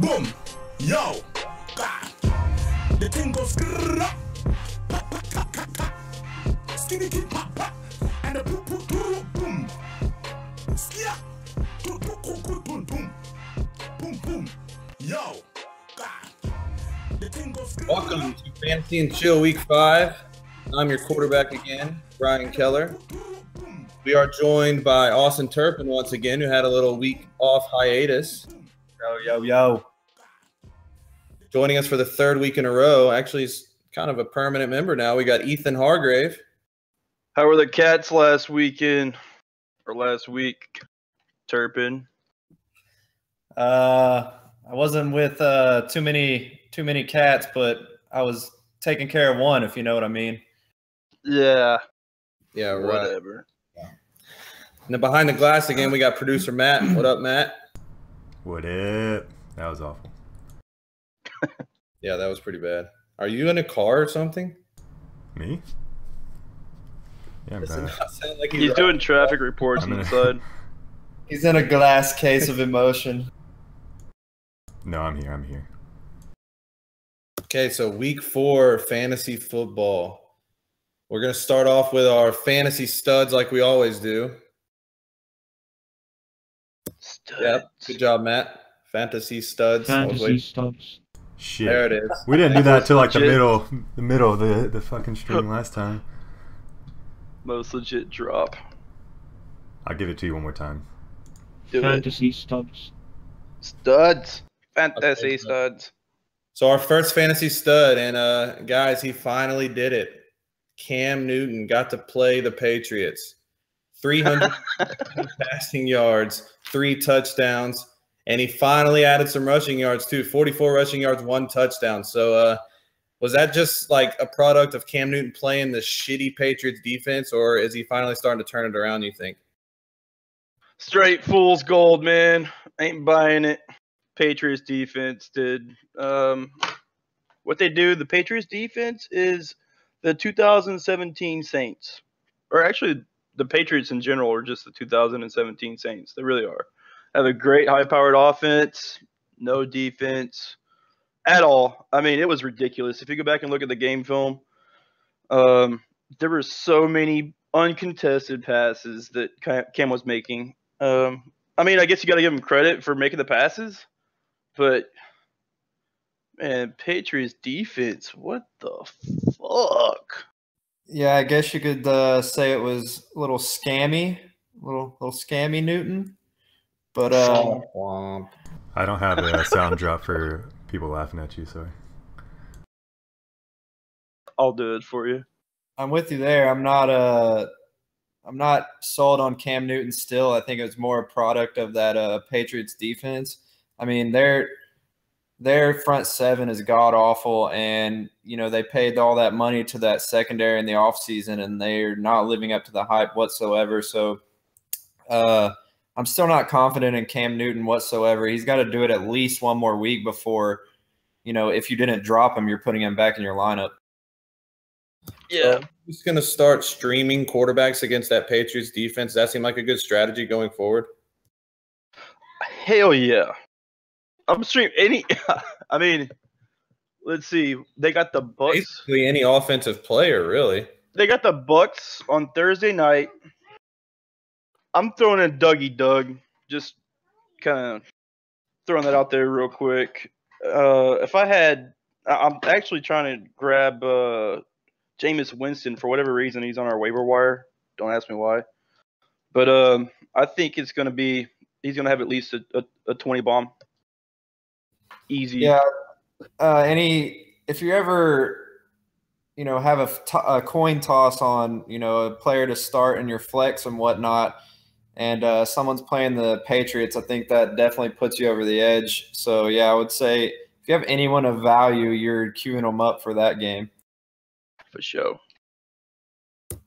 Boom. Yo. God. The thing goes pop, pop, pop, pop, pop. Skinny kid pop, pop. And the boom, boom, boom, boom. Skia. Boom, boom, boom, boom, boom, boom. Boom, boom. Yo. God. The thing goes Welcome to Fantasy and Chill Week 5. I'm your quarterback again, Brian Keller. We are joined by Austin Turpin once again, who had a little week off hiatus. Yo. Joining us for the third week in a row. Actually, he's kind of a permanent member now. We got Ethan Hargrave. How were the Cats last weekend or last week, Turpin? I wasn't with too many cats, but I was taking care of one, if you know what I mean. Yeah. Yeah, right. Whatever. And then behind the glass again, we got producer Matt. What up, Matt? What up? That was awful. Yeah, that was pretty bad. Are you in a car or something? Me? Yeah, I'm Does it bad. not sound like He's doing traffic reports I'm in a- inside. He's in a glass case of emotion. No, I'm here. Okay, so week 4 fantasy football. We're going to start off with our fantasy studs like we always do. Studs. Yep, good job, Matt. Fantasy studs. Fantasy studs. Shit. There it is. We didn't do that till like the Legit. middle of the fucking stream last time. Most legit drop. I'll give it to you one more time. Do it. Fantasy studs. Studs. Fantasy Okay. studs. So our first fantasy stud, and guys, he finally did it. Cam Newton got to play the Patriots. 300 passing yards, 3 touchdowns, and he finally added some rushing yards too. 44 rushing yards, 1 touchdown. So was that just like a product of Cam Newton playing the shitty Patriots defense, or is he finally starting to turn it around, you think? Straight fool's gold, man. Ain't buying it. Patriots defense did what they do. The Patriots defense is the 2017 Saints. Or actually, the Patriots in general are just the 2017 Saints. They really are. Have a great high-powered offense, no defense at all. I mean, it was ridiculous. If you go back and look at the game film, there were so many uncontested passes that Cam was making. I mean, I guess you got to give him credit for making the passes, but man, Patriots defense, what the fuck? Yeah, I guess you could say it was a little scammy, little scammy Newton. But Womp. I don't have a sound drop for people laughing at you, sorry. I'll do it for you. I'm with you there. I'm not sold on Cam Newton still. I think it was more a product of that Patriots defense. I mean, their front seven is god awful, and you know they paid all that money to that secondary in the offseason, and they're not living up to the hype whatsoever. So I'm still not confident in Cam Newton whatsoever. He's got to do it at least one more week before, you know, if you didn't drop him, you're putting him back in your lineup. Yeah. So who's going to start streaming quarterbacks against that Patriots defense? Does that seem like a good strategy going forward? Hell yeah. I'm streaming any. I mean, let's see. They got the Bucks. Basically any offensive player, really. They got the Bucks on Thursday night. I'm throwing in Dougie Doug. Just kind of throwing that out there real quick. If I had, I'm actually trying to grab Jameis Winston for whatever reason. He's on our waiver wire. Don't ask me why. But I think it's going to be. He's going to have at least a 20 bomb. Easy. Yeah. If you ever, you know, have a coin toss on, you know, a player to start in your flex and whatnot, and someone's playing the Patriots, I think that definitely puts you over the edge. So, yeah, I would say if you have anyone of value, you're queuing them up for that game. For sure.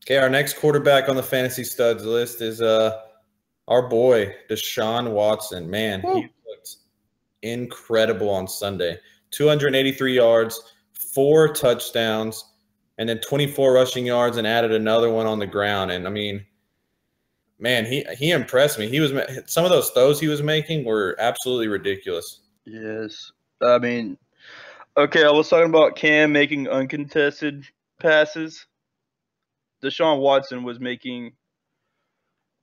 Okay, our next quarterback on the fantasy studs list is our boy, Deshaun Watson. Man, he looked incredible on Sunday. 283 yards, 4 touchdowns, and then 24 rushing yards, and added another one on the ground. And, I mean, man, he impressed me. Some of those throws he was making were absolutely ridiculous. Yes. I mean, okay, I was talking about Cam making uncontested passes. Deshaun Watson was making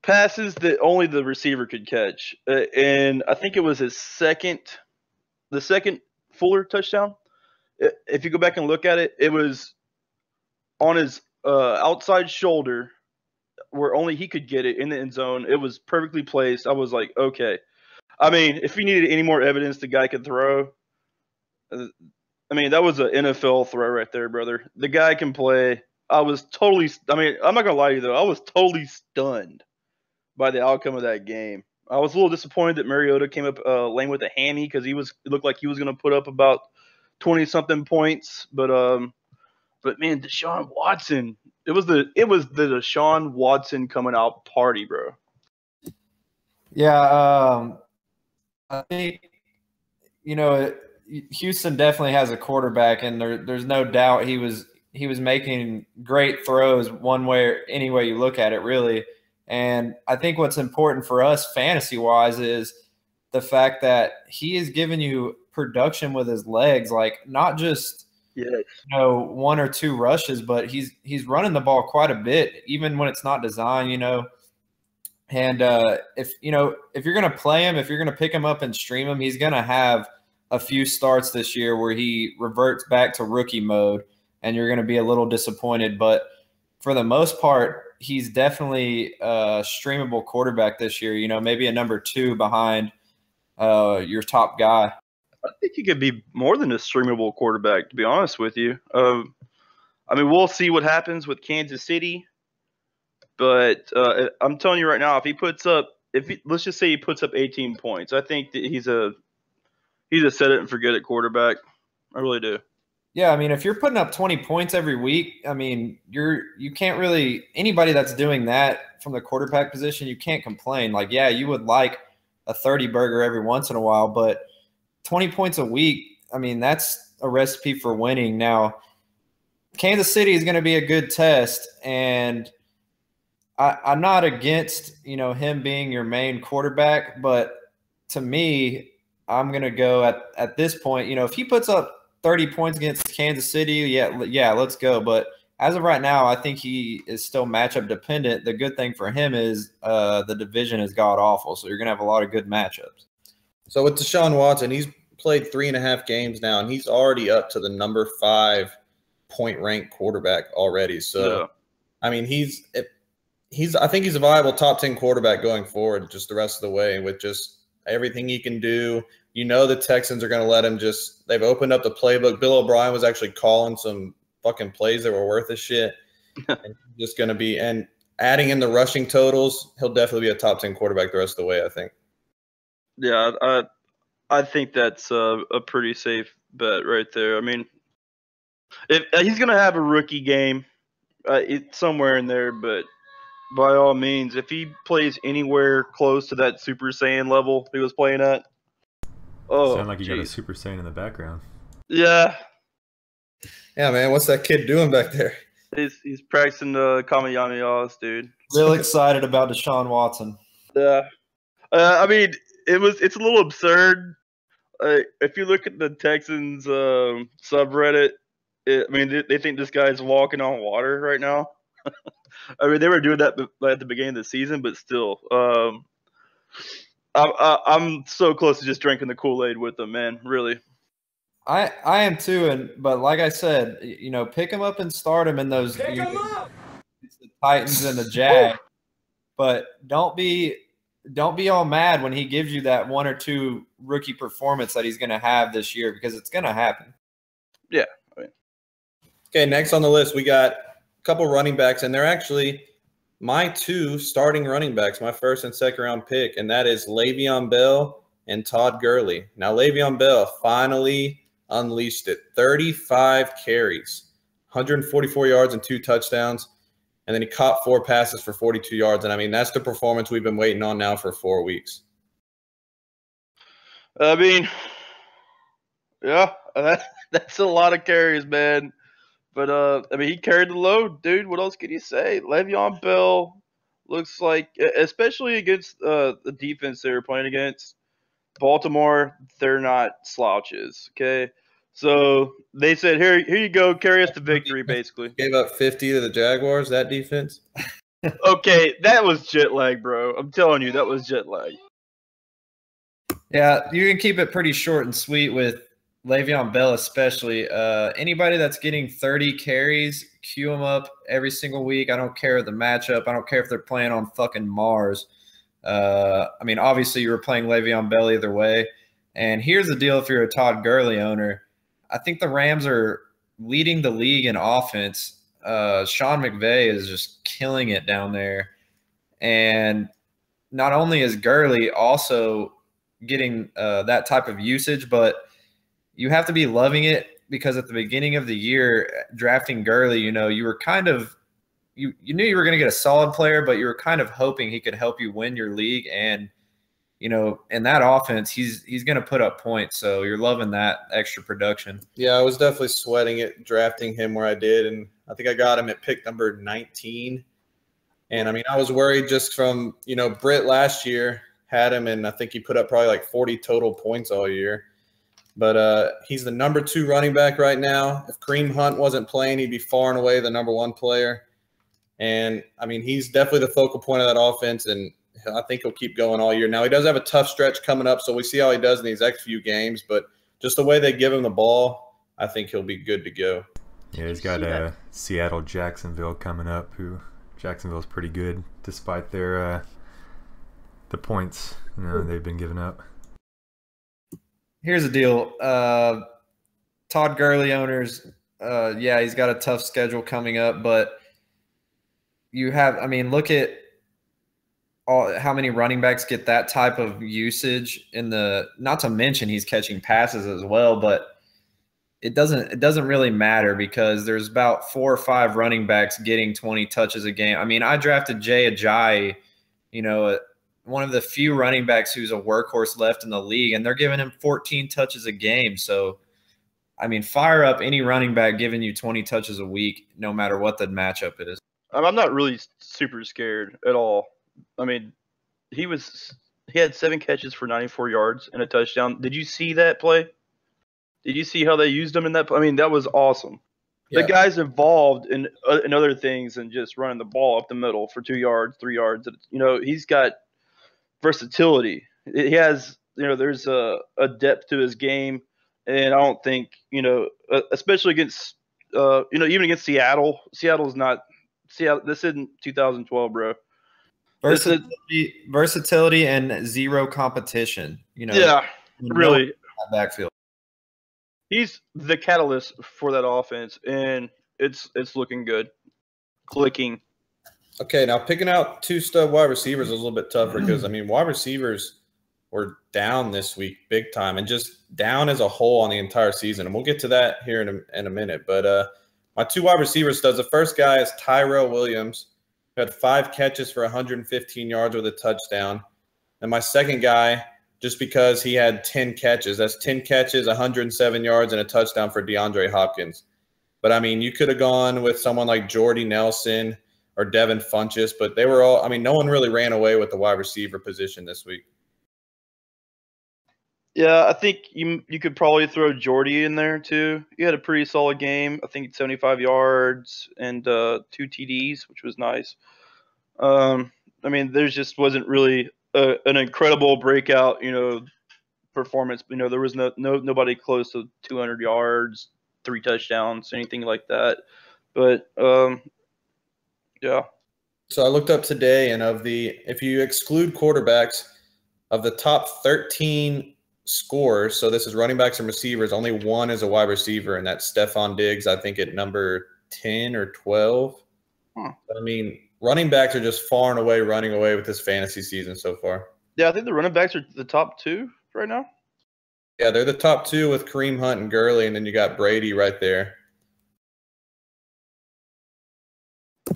passes that only the receiver could catch. And I think it was the second Fuller touchdown. If you go back and look at it, it was on his outside shoulder where only he could get it in the end zone. It was perfectly placed. I was like, okay. I mean, if you needed any more evidence the guy could throw, I mean, that was an NFL throw right there, brother. The guy can play. I mean, I'm not going to lie to you, though. I was totally stunned by the outcome of that game. I was a little disappointed that Mariota came up lame with a hammy because it looked like he was going to put up about 20-something points. But man, Deshaun Watson, it was the Deshaun Watson coming out party, bro. Yeah, I think Houston definitely has a quarterback, and there's no doubt he was making great throws any way you look at it, really. And I think what's important for us fantasy-wise is the fact that he is giving you production with his legs, like not just one or two rushes, but he's running the ball quite a bit, even when it's not designed, And if you're going to play him, if you're going to pick him up and stream him, he's going to have a few starts this year where he reverts back to rookie mode, and you're going to be a little disappointed. But for the most part, he's definitely a streamable quarterback this year, maybe a number 2 behind your top guy. I think he could be more than a streamable quarterback, to be honest with you. I mean, we'll see what happens with Kansas City, but I'm telling you right now, let's just say he puts up 18 points, I think that he's a set it and forget it quarterback. I really do. Yeah, I mean, if you're putting up 20 points every week, I mean, you can't really – anybody that's doing that from the quarterback position, you can't complain. Like, yeah, you would like a 30-burger every once in a while, but 20 points a week, I mean, that's a recipe for winning. Now, Kansas City is going to be a good test, and I'm not against, him being your main quarterback, but to me, I'm going to go at this point, if he puts up 30 points against Kansas City, yeah, let's go. But as of right now, I think he is still matchup dependent. The good thing for him is the division is god-awful, so you're going to have a lot of good matchups. So with Deshaun Watson, he's played 3.5 games now, and he's already up to the number 5 point-ranked quarterback already. So, yeah. I mean, I think he's a viable top 10 quarterback going forward just the rest of the way with just everything he can do. The Texans are going to let him they've opened up the playbook. Bill O'Brien was actually calling some fucking plays that were worth a shit. And just going to be, and adding in the rushing totals, he'll definitely be a top 10 quarterback the rest of the way, I think. Yeah, I think that's a pretty safe bet right there. I mean, if he's going to have a rookie game somewhere in there, but by all means, if he plays anywhere close to that Super Saiyan level he was playing at, sound like you got a Super Saiyan in the background. Yeah. Yeah, man. What's that kid doing back there? He's practicing the Kamehamehas, dude. Real excited about Deshaun Watson. Yeah. I mean, it's a little absurd. If you look at the Texans subreddit, they think this guy's walking on water right now. I mean, they were doing that at the beginning of the season, but still, I'm so close to just drinking the Kool-Aid with them, man. Really. I am too, but like I said, pick him up and start him in those the Titans and the Jags. But don't be all mad when he gives you that 1 or 2 rookie performance that he's going to have this year, because it's going to happen. Yeah. I mean. Okay, next on the list we got a couple running backs, and they're actually my 2 starting running backs, my first and second round pick, and that is Le'Veon Bell and Todd Gurley. Now, Le'Veon Bell finally unleashed it. 35 carries, 144 yards and 2 touchdowns, and then he caught 4 passes for 42 yards. And, I mean, that's the performance we've been waiting on now for 4 weeks. I mean, yeah, that's a lot of carries, man. But, I mean, he carried the load, dude. What else can you say? Le'Veon Bell looks like, especially against the defense they were playing against, Baltimore, they're not slouches. Okay, so they said, here you go, carry us to victory, basically. Gave up 50 to the Jaguars. That defense. Okay, that was jet lag, bro. I'm telling you, that was jet lag. Yeah, you can keep it pretty short and sweet with Le'Veon Bell, especially. Anybody that's getting 30 carries, queue them up every single week. I don't care the matchup. I don't care if they're playing on fucking Mars. I mean, obviously you were playing Le'Veon Bell either way. And here's the deal: if you're a Todd Gurley owner, I think the Rams are leading the league in offense. Sean McVay is just killing it down there, and not only is Gurley also getting that type of usage, but you have to be loving it because at the beginning of the year, drafting Gurley, you were kind of you knew you were going to get a solid player, but you were kind of hoping he could help you win your league. And in that offense, he's going to put up points. So you're loving that extra production. Yeah, I was definitely sweating it drafting him where I did, and I think I got him at pick number 19. And I mean, I was worried just from Britt last year had him, and I think he put up probably like 40 total points all year. But he's the number 2 running back right now. If Kareem Hunt wasn't playing, he'd be far and away the number 1 player. And, I mean, he's definitely the focal point of that offense, and I think he'll keep going all year. Now, he does have a tough stretch coming up, so we see how he does in these next few games. But just the way they give him the ball, I think he'll be good to go. Yeah, he's got Seattle, Jacksonville coming up, who Jacksonville's pretty good despite their the points they've been giving up. Here's the deal. Todd Gurley owners, yeah, he's got a tough schedule coming up, but look at how many running backs get that type of usage not to mention he's catching passes as well, but it doesn't really matter because there's about 4 or 5 running backs getting 20 touches a game. I mean, I drafted Jay Ajayi, one of the few running backs who's a workhorse left in the league, and they're giving him 14 touches a game. So, I mean, fire up any running back giving you 20 touches a week, no matter what the matchup it is. I'm not really super scared at all. I mean, he had 7 catches for 94 yards and a touchdown. Did you see that play? Did you see how they used him in that play? I mean, that was awesome. Yeah. The guy's involved in other things than just running the ball up the middle for 2 yards, 3 yards. He's got versatility. He has, there's a depth to his game, and I don't think, especially against, even against Seattle. Seattle's not Seattle. This isn't 2012, bro. Versatility and zero competition. Yeah, really. Backfield. He's the catalyst for that offense, and it's looking good. Clicking. Okay, now picking out 2 stud wide receivers is a little bit tougher because, I mean, wide receivers were down this week big time and just down as a whole on the entire season. And we'll get to that here in a minute. But my 2 wide receiver studs, the first guy is Tyrell Williams, who had 5 catches for 115 yards with a touchdown. And my second guy, just because he had 10 catches, that's 10 catches, 107 yards, and a touchdown for DeAndre Hopkins. But, I mean, you could have gone with someone like Jordy Nelson or Devin Funchess, but they were all – I mean, no one really ran away with the wide receiver position this week. Yeah, I think you could probably throw Jordy in there too. He had a pretty solid game. I think 75 yards and 2 TDs, which was nice. I mean, there just wasn't really an incredible breakout, performance. There was nobody close to 200 yards, 3 touchdowns, anything like that. But yeah. So I looked up today, and if you exclude quarterbacks, of the top 13 scorers, so this is running backs and receivers, only 1 is a wide receiver, and that's Stephon Diggs, I think at number 10 or 12. Huh. I mean, running backs are just far and away running away with this fantasy season so far. Yeah, I think the running backs are the top 2 right now. Yeah, they're the top 2 with Kareem Hunt and Gurley, and then you got Brady right there.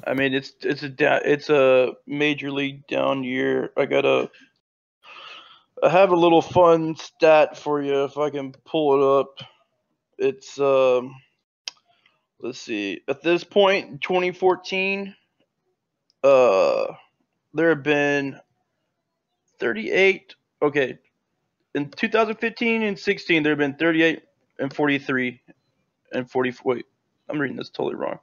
I mean, it's a major league down year. I have a little fun stat for you if I can pull it up. It's let's see. At this point in 2014, there have been 38. Okay, in 2015 and 16, there have been 38 and 43 and 40. Wait, I'm reading this totally wrong.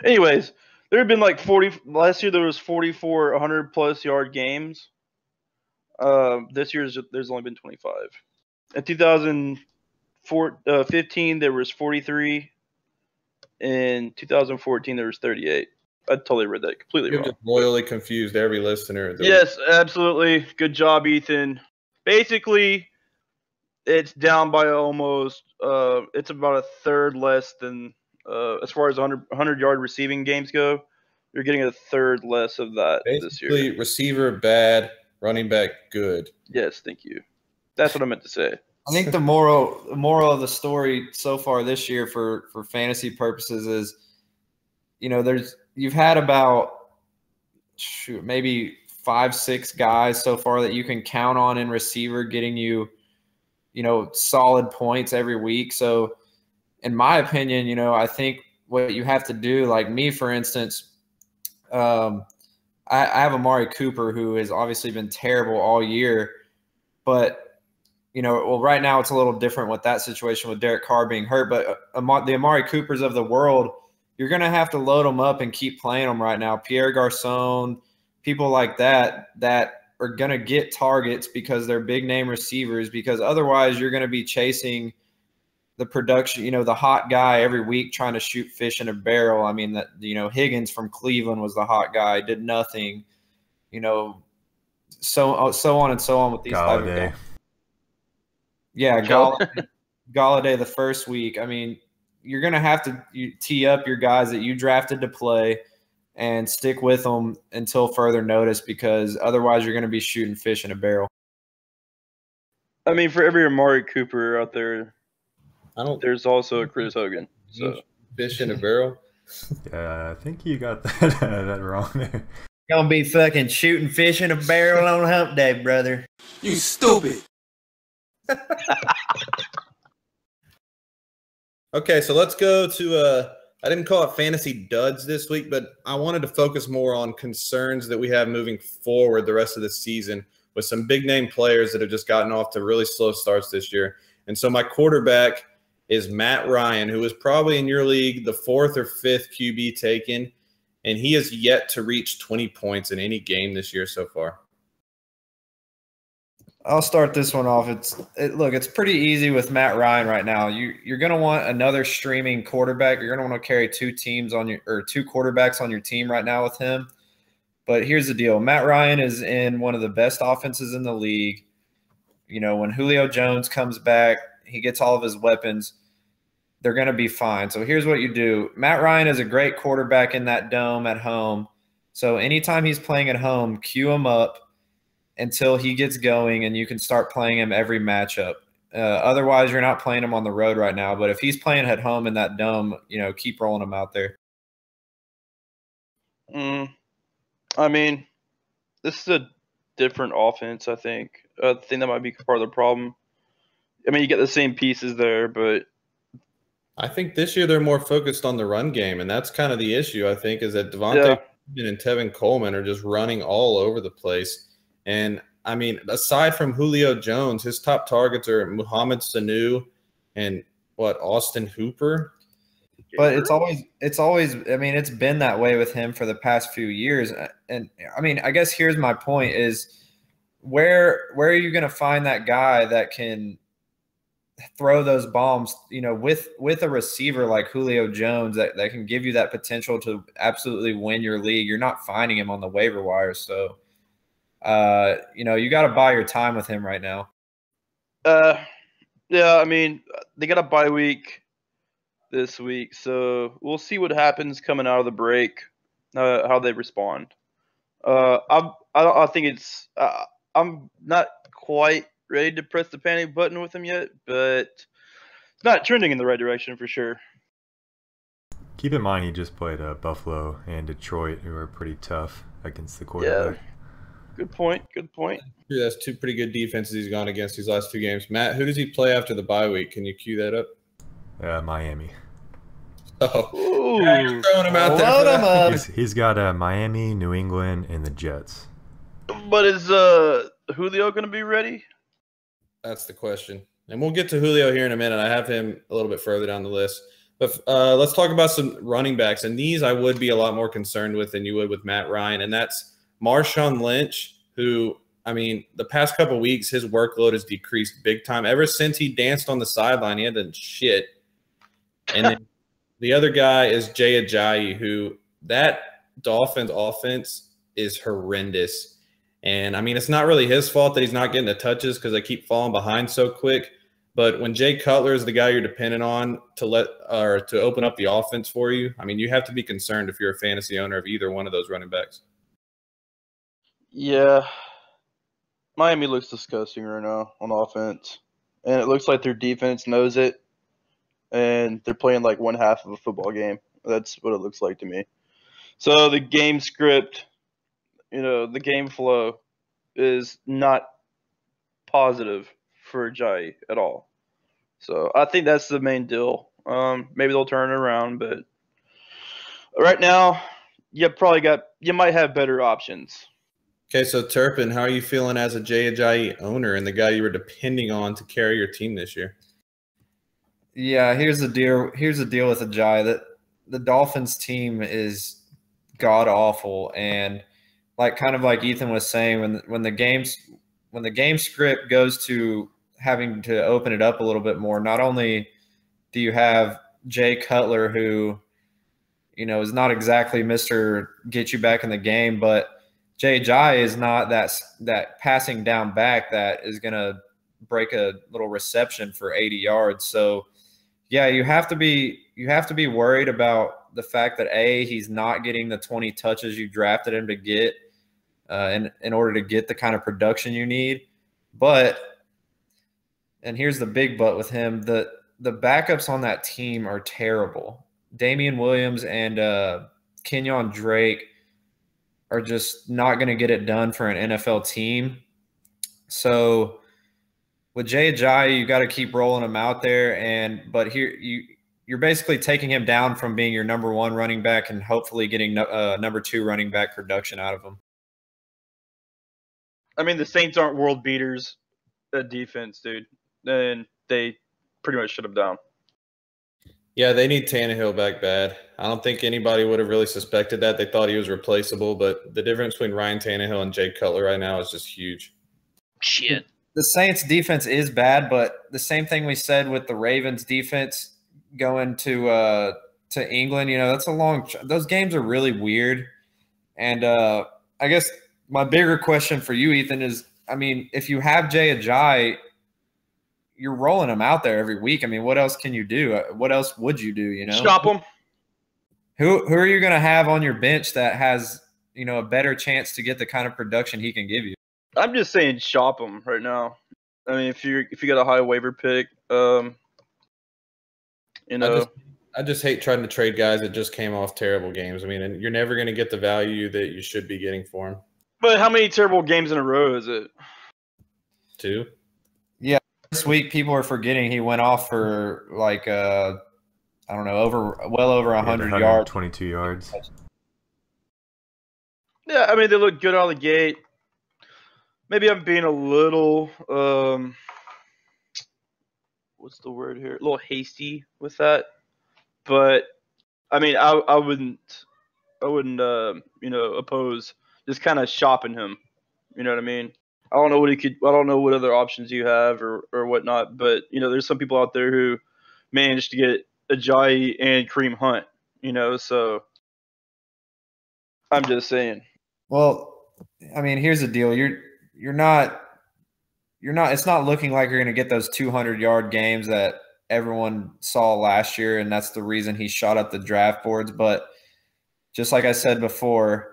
Anyways, there have been like 40. Last year there was 44 100+ yard games. This year there's only been 25. In 2015 there was 43. In 2014 there was 38. I totally read that completely You've wrong. just royally confused every listener. Yes, absolutely. Good job, Ethan. Basically, it's down by almost. It's about a third less than as far as 100-yard receiving games go. You're getting a third less of that this year. Basically, receiver bad, running back good. Yes, thank you. That's what I meant to say. I think the moral of the story so far this year for fantasy purposes is, you've had about maybe 5-6 guys so far that you can count on in receiver getting you, solid points every week. So in my opinion, I think what you have to do, like me, for instance, I have Amari Cooper, who has obviously been terrible all year, but right now it's a little different with that situation with Derek Carr being hurt, but the Amari Coopers of the world, you're going to have to load them up and keep playing them right now. Pierre Garcon, people like that are going to get targets because they're big name receivers, because otherwise you're going to be chasing the production, the hot guy every week trying to shoot fish in a barrel. I mean, Higgins from Cleveland was the hot guy, did nothing, so on and so on with these type of guys. Yeah, Galladay the first week. I mean, you're going to have to tee up your guys that you drafted to play and stick with them until further notice, because otherwise you're going to be shooting fish in a barrel. I mean, for every Amari Cooper out there, there's also a Chris Hogan. So fish in a barrel? Yeah, I think you got that wrong there. Gonna be fucking shooting fish in a barrel on hump day, brother. You stupid. Okay, so let's go to I didn't call it fantasy duds this week, but I wanted to focus more on concerns that we have moving forward the rest of the season with some big name players that have just gotten off to really slow starts this year. And so my quarterback is Matt Ryan, who is probably in your league the 4th or 5th QB taken, and he has yet to reach 20 points in any game this year so far. I'll start this one off. It's pretty easy with Matt Ryan right now. You're going to want another streaming quarterback. You're going to want to carry 2 quarterbacks on your team right now with him. But here's the deal. Matt Ryan is in one of the best offenses in the league. When Julio Jones comes back, he gets all of his weapons, they're going to be fine. So here's what you do. Matt Ryan is a great quarterback in that dome at home. So anytime he's playing at home, cue him up until he gets going, and you can start playing him every matchup. Otherwise, you're not playing him on the road right now. But if he's playing at home in that dome, keep rolling him out there. I mean, this is a different offense, I think. I think that might be part of the problem. I mean, you get the same pieces there, but I think this year they're more focused on the run game, and that's kind of the issue, I think, is that Devontae and Tevin Coleman are just running all over the place. And, I mean, aside from Julio Jones, his top targets are Mohamed Sanu and, Austin Hooper? But it's always – I mean, it's been that way with him for the past few years. And, I mean, I guess here's my point is where are you going to find that guy that can throw those bombs, with a receiver like Julio Jones that can give you that potential to absolutely win your league? You're not finding him on the waiver wire. So, you got to buy your time with him right now. Yeah, I mean, they got a bye week this week, so we'll see what happens coming out of the break, how they respond. I think it's I'm not quite ready to press the panic button with him yet, but it's not trending in the right direction for sure. Keep in mind he just played Buffalo and Detroit, who are pretty tough against the quarterback. Yeah. Good point. Yeah, that's 2 pretty good defenses he's gone against these last 2 games. Matt, who does he play after the bye week? Can you cue that up? Miami. Oh, Ooh. throwing him out there. Load him up. He's got Miami, New England, and the Jets. But is Julio going to be ready? That's the question. And we'll get to Julio here in a minute. I have him a little bit further down the list. But let's talk about some running backs. And these I would be a lot more concerned with than you would with Matt Ryan. And that's Marshawn Lynch, who, I mean, the past couple of weeks, his workload has decreased big time. Ever since he danced on the sideline, he hadn't done shit. And then the other guy is Jay Ajayi, who that Dolphins offense is horrendous. And, I mean, it's not really his fault that he's not getting the touches because they keep falling behind so quick. But when Jay Cutler is the guy you're dependent on to open up the offense for you, I mean, you have to be concerned if you're a fantasy owner of either one of those running backs. Yeah. Miami looks disgusting right now on offense. And it looks like their defense knows it. And they're playing like one half of a football game. That's what it looks like to me. So the game script, the game flow is not positive for Ajayi at all. So I think that's the main deal. Maybe they'll turn it around, but right now you might have better options. Okay, so Turpin, how are you feeling as a Jay Ajayi owner and the guy you were depending on to carry your team this year? Yeah, here's the deal. Here's the deal with Ajayi. That the Dolphins team is god awful, and kind of like Ethan was saying, when the game script goes to having to open it up a little bit more, not only do you have Jay Cutler, who is not exactly Mr. Get you back in the game, but Jay Ajayi is not that passing down back that is going to break a little reception for 80 yards. So yeah, you have to be worried about the fact that he's not getting the 20 touches you drafted him to get in order to get the kind of production you need. But, and here's the big but with him, the backups on that team are terrible. Damian Williams and Kenyon Drake are just not going to get it done for an NFL team. So with Jay Ajayi, you got to keep rolling him out there, but here you're basically taking him down from being your number one running back and hopefully getting number two running back production out of him. I mean, the Saints aren't world beaters at defense, dude, and they pretty much shut him down. Yeah, they need Tannehill back bad. I don't think anybody would have really suspected that. They thought he was replaceable, but the difference between Ryan Tannehill and Jay Cutler right now is just huge. Shit. The Saints defense is bad, but the same thing we said with the Ravens defense going to England, that's those games are really weird. And I guess my bigger question for you, Ethan, is, I mean, if you have Jay Ajayi, you're rolling him out there every week. I mean, what else can you do? What else would you do, Shop him. Who are you going to have on your bench that has, a better chance to get the kind of production he can give you? I'm just saying shop him right now. I mean, if you got a high waiver pick, I just hate trying to trade guys that just came off terrible games. I mean, and you're never going to get the value that you should be getting for them. But how many terrible games in a row is it? 2. Yeah, this week people are forgetting he went off for I don't know, well over 100 yards. 122 yards. Yeah, I mean, they look good out of the gate. Maybe I'm being a little, what's the word here? A little hasty with that. But, I mean, I wouldn't, oppose just kind of shopping him. You know what I mean? I don't know what other options you have or whatnot, but, there's some people out there who managed to get Ajayi and Kareem Hunt, so I'm just saying. Well, I mean, here's the deal. You're not it's not looking like you're going to get those 200-yard games that everyone saw last year, and that's the reason he shot up the draft boards. But just like I said before,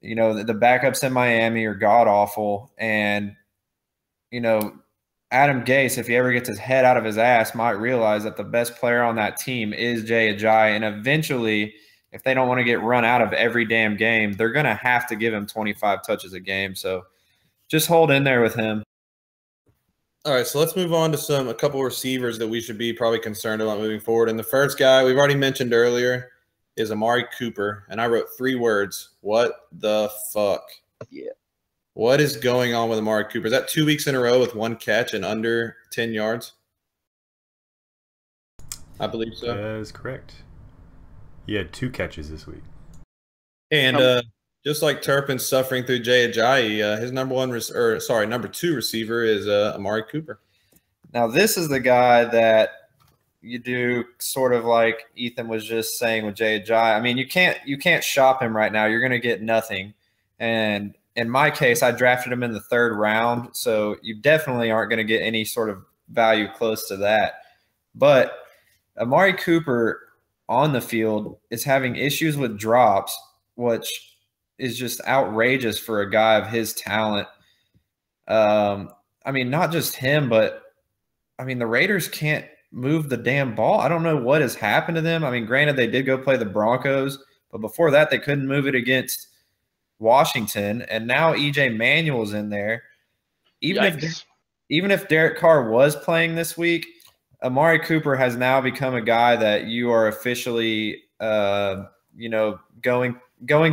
the backups in Miami are god-awful, and, Adam Gase, if he ever gets his head out of his ass, might realize that the best player on that team is Jay Ajayi, and eventually, if they don't want to get run out of every damn game, they're going to have to give him 25 touches a game. So just hold in there with him. All right, so let's move on to a couple receivers that we should be probably concerned about moving forward. And the first guy we've already mentioned earlier is Amari Cooper, and I wrote 3 words: what the fuck? Yeah. What is going on with Amari Cooper? Is that 2 weeks in a row with 1 catch and under 10 yards? I believe so. That is correct. He had 2 catches this week. And just like Turpin's suffering through Jay Ajayi, his number 2 receiver is Amari Cooper. Now, this is the guy that you do sort of like Ethan was just saying with Jay Ajayi. I mean, you can't shop him right now. You're going to get nothing. And in my case, I drafted him in the 3rd round, so you definitely aren't going to get any sort of value close to that. But Amari Cooper on the field is having issues with drops, which is just outrageous for a guy of his talent. I mean, not just him, but I mean, the Raiders can't move the damn ball. I don't know what has happened to them. I mean, granted, they did go play the Broncos, but before that, they couldn't move it against Washington, and now E.J. Manuel's in there. Even if Derek Carr was playing this week, Amari Cooper has now become a guy that you are officially, going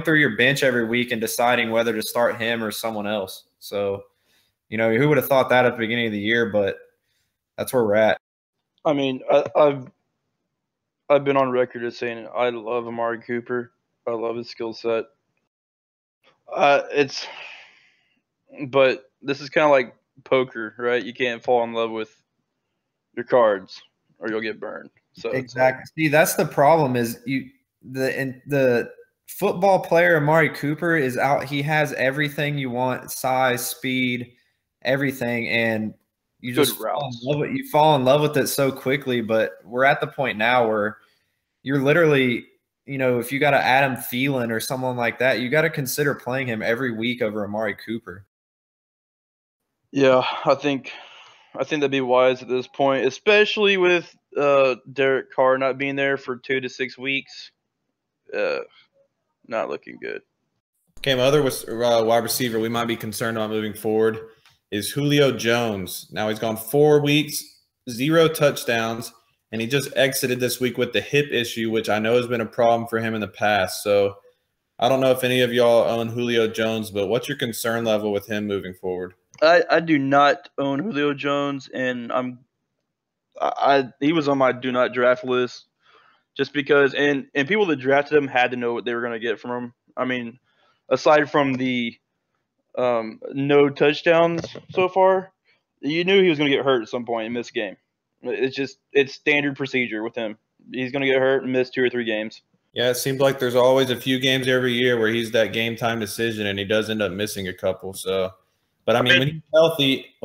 through your bench every week and deciding whether to start him or someone else. So, who would have thought that at the beginning of the year? But that's where we're at. I mean, I've been on record as saying I love Amari Cooper. I love his skill set. But this is kind of like poker, right? You can't fall in love with your cards or you'll get burned. So exactly. See, that's the problem. Is the football player Amari Cooper is out. He has everything you want: size, speed, everything, and you just fall in love with it so quickly. But we're at the point now where you're literally, if you got to Adam Thielen or someone like that, you got to consider playing him every week over Amari Cooper. Yeah, I think that'd be wise at this point, especially with Derek Carr not being there for 2 to 6 weeks. Not looking good. Okay, my other wide receiver we might be concerned about moving forward is Julio Jones. Now he's gone 4 weeks, 0 touchdowns, and he just exited this week with the hip issue, which I know has been a problem for him in the past. So I don't know if any of y'all own Julio Jones, but what's your concern level with him moving forward? I do not own Julio Jones, and he was on my do not draft list just because, and people that drafted him had to know what they were going to get from him. I mean, aside from the no touchdowns so far, you knew he was going to get hurt at some point and miss a game. It's standard procedure with him. He's going to get hurt and miss 2 or 3 games. Yeah, it seems like there's always a few games every year where he's that game time decision, and he does end up missing a couple. So, but I mean, when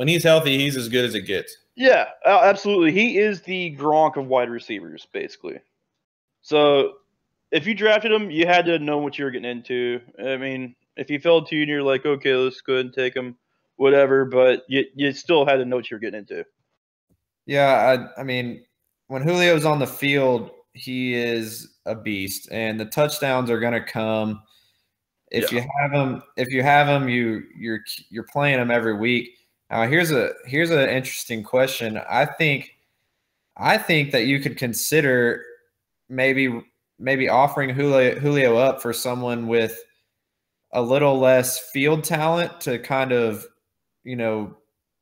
he's healthy, he's as good as it gets. Yeah, absolutely. He is the Gronk of wide receivers, basically. So, if you drafted him, you had to know what you were getting into. I mean, if he fell to you and you're like, okay, let's go ahead and take him, whatever, but you still had to know what you were getting into. Yeah, I mean, when Julio's on the field, he is a beast, and the touchdowns are going to come. If you have him, you're playing him every week. Now, here's an interesting question. I think that you could consider maybe offering Julio up for someone with a little less field talent to kind of,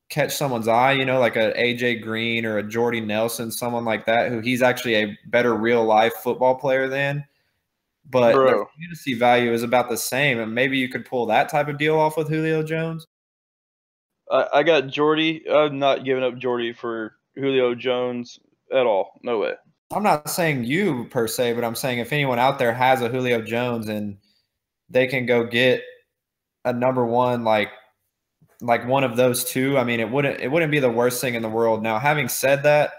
catch someone's eye, like a AJ Green or a Jordy Nelson, someone like that, who he's actually a better real life football player than. But their fantasy value is about the same, and maybe you could pull that type of deal off with Julio Jones. I got Jordy. I'm not giving up Jordy for Julio Jones at all. No way. I'm not saying you per se, but I'm saying if anyone out there has a Julio Jones and they can go get a number one, like one of those two, I mean, it wouldn't be the worst thing in the world. Now, having said that,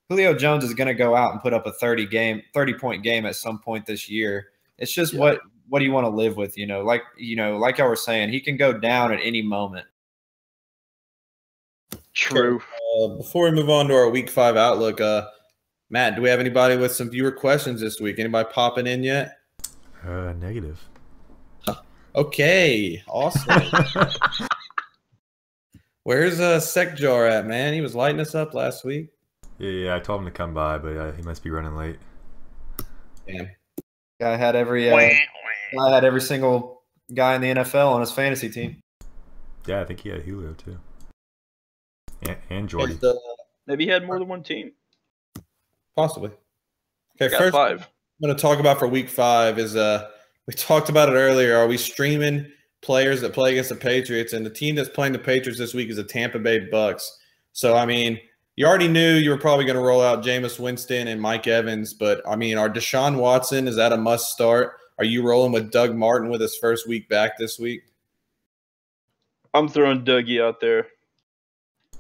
Julio Jones is going to go out and put up a 30-point game at some point this year. It's just what do you want to live with, like y'all were saying, he can go down at any moment. True. Before we move on to our Week 5 outlook, Matt, do we have anybody with some viewer questions this week? Anybody popping in yet? Negative. Okay, awesome. Where's Sec Jar at, man? He was lighting us up last week. Yeah, I told him to come by, but he must be running late. Damn. Guy had every single guy in the NFL on his fantasy team. Yeah, I think he had Julio too. And Jordy. Maybe he had more than one team. Possibly. Okay, Got first 5. I'm going to talk about for week 5 is we talked about it earlier. Are we streaming players that play against the Patriots? And the team that's playing the Patriots this week is the Tampa Bay Bucks. So, I mean, you already knew you were probably going to roll out Jameis Winston and Mike Evans. But, I mean, our Deshaun Watson, is that a must start? Are you rolling with Doug Martin with his first week back this week? I'm throwing Dougie out there.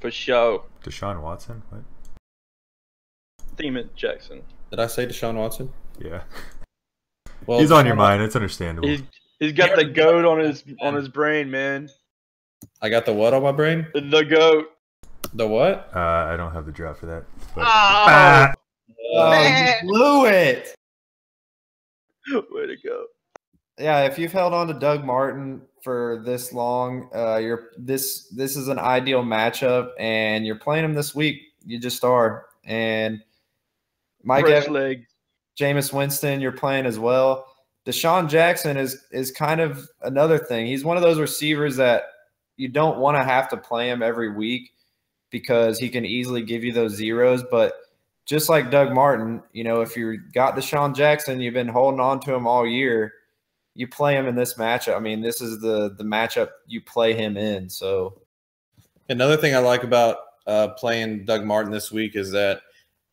For show. Deshaun Watson? What? Theme it, Jackson. Did I say Deshaun Watson? Yeah. Well, He's on your mind. It's understandable. He's got the goat on his brain, man. I got the what on my brain? The goat. The what? I don't have the draft for that. But... You blew it. Way to go. Yeah, if you've held on to Doug Martin for this long, this is an ideal matchup, and you're playing him this week. You just are. And Mike Evans, Jameis Winston, you're playing as well. Deshaun Jackson is kind of another thing. He's one of those receivers that you don't want to have to play him every week because he can easily give you those zeros. But just like Doug Martin, you know, if you got Deshaun Jackson, you've been holding on to him all year, you play him in this matchup. I mean, this is the matchup you play him in. So another thing I like about playing Doug Martin this week is that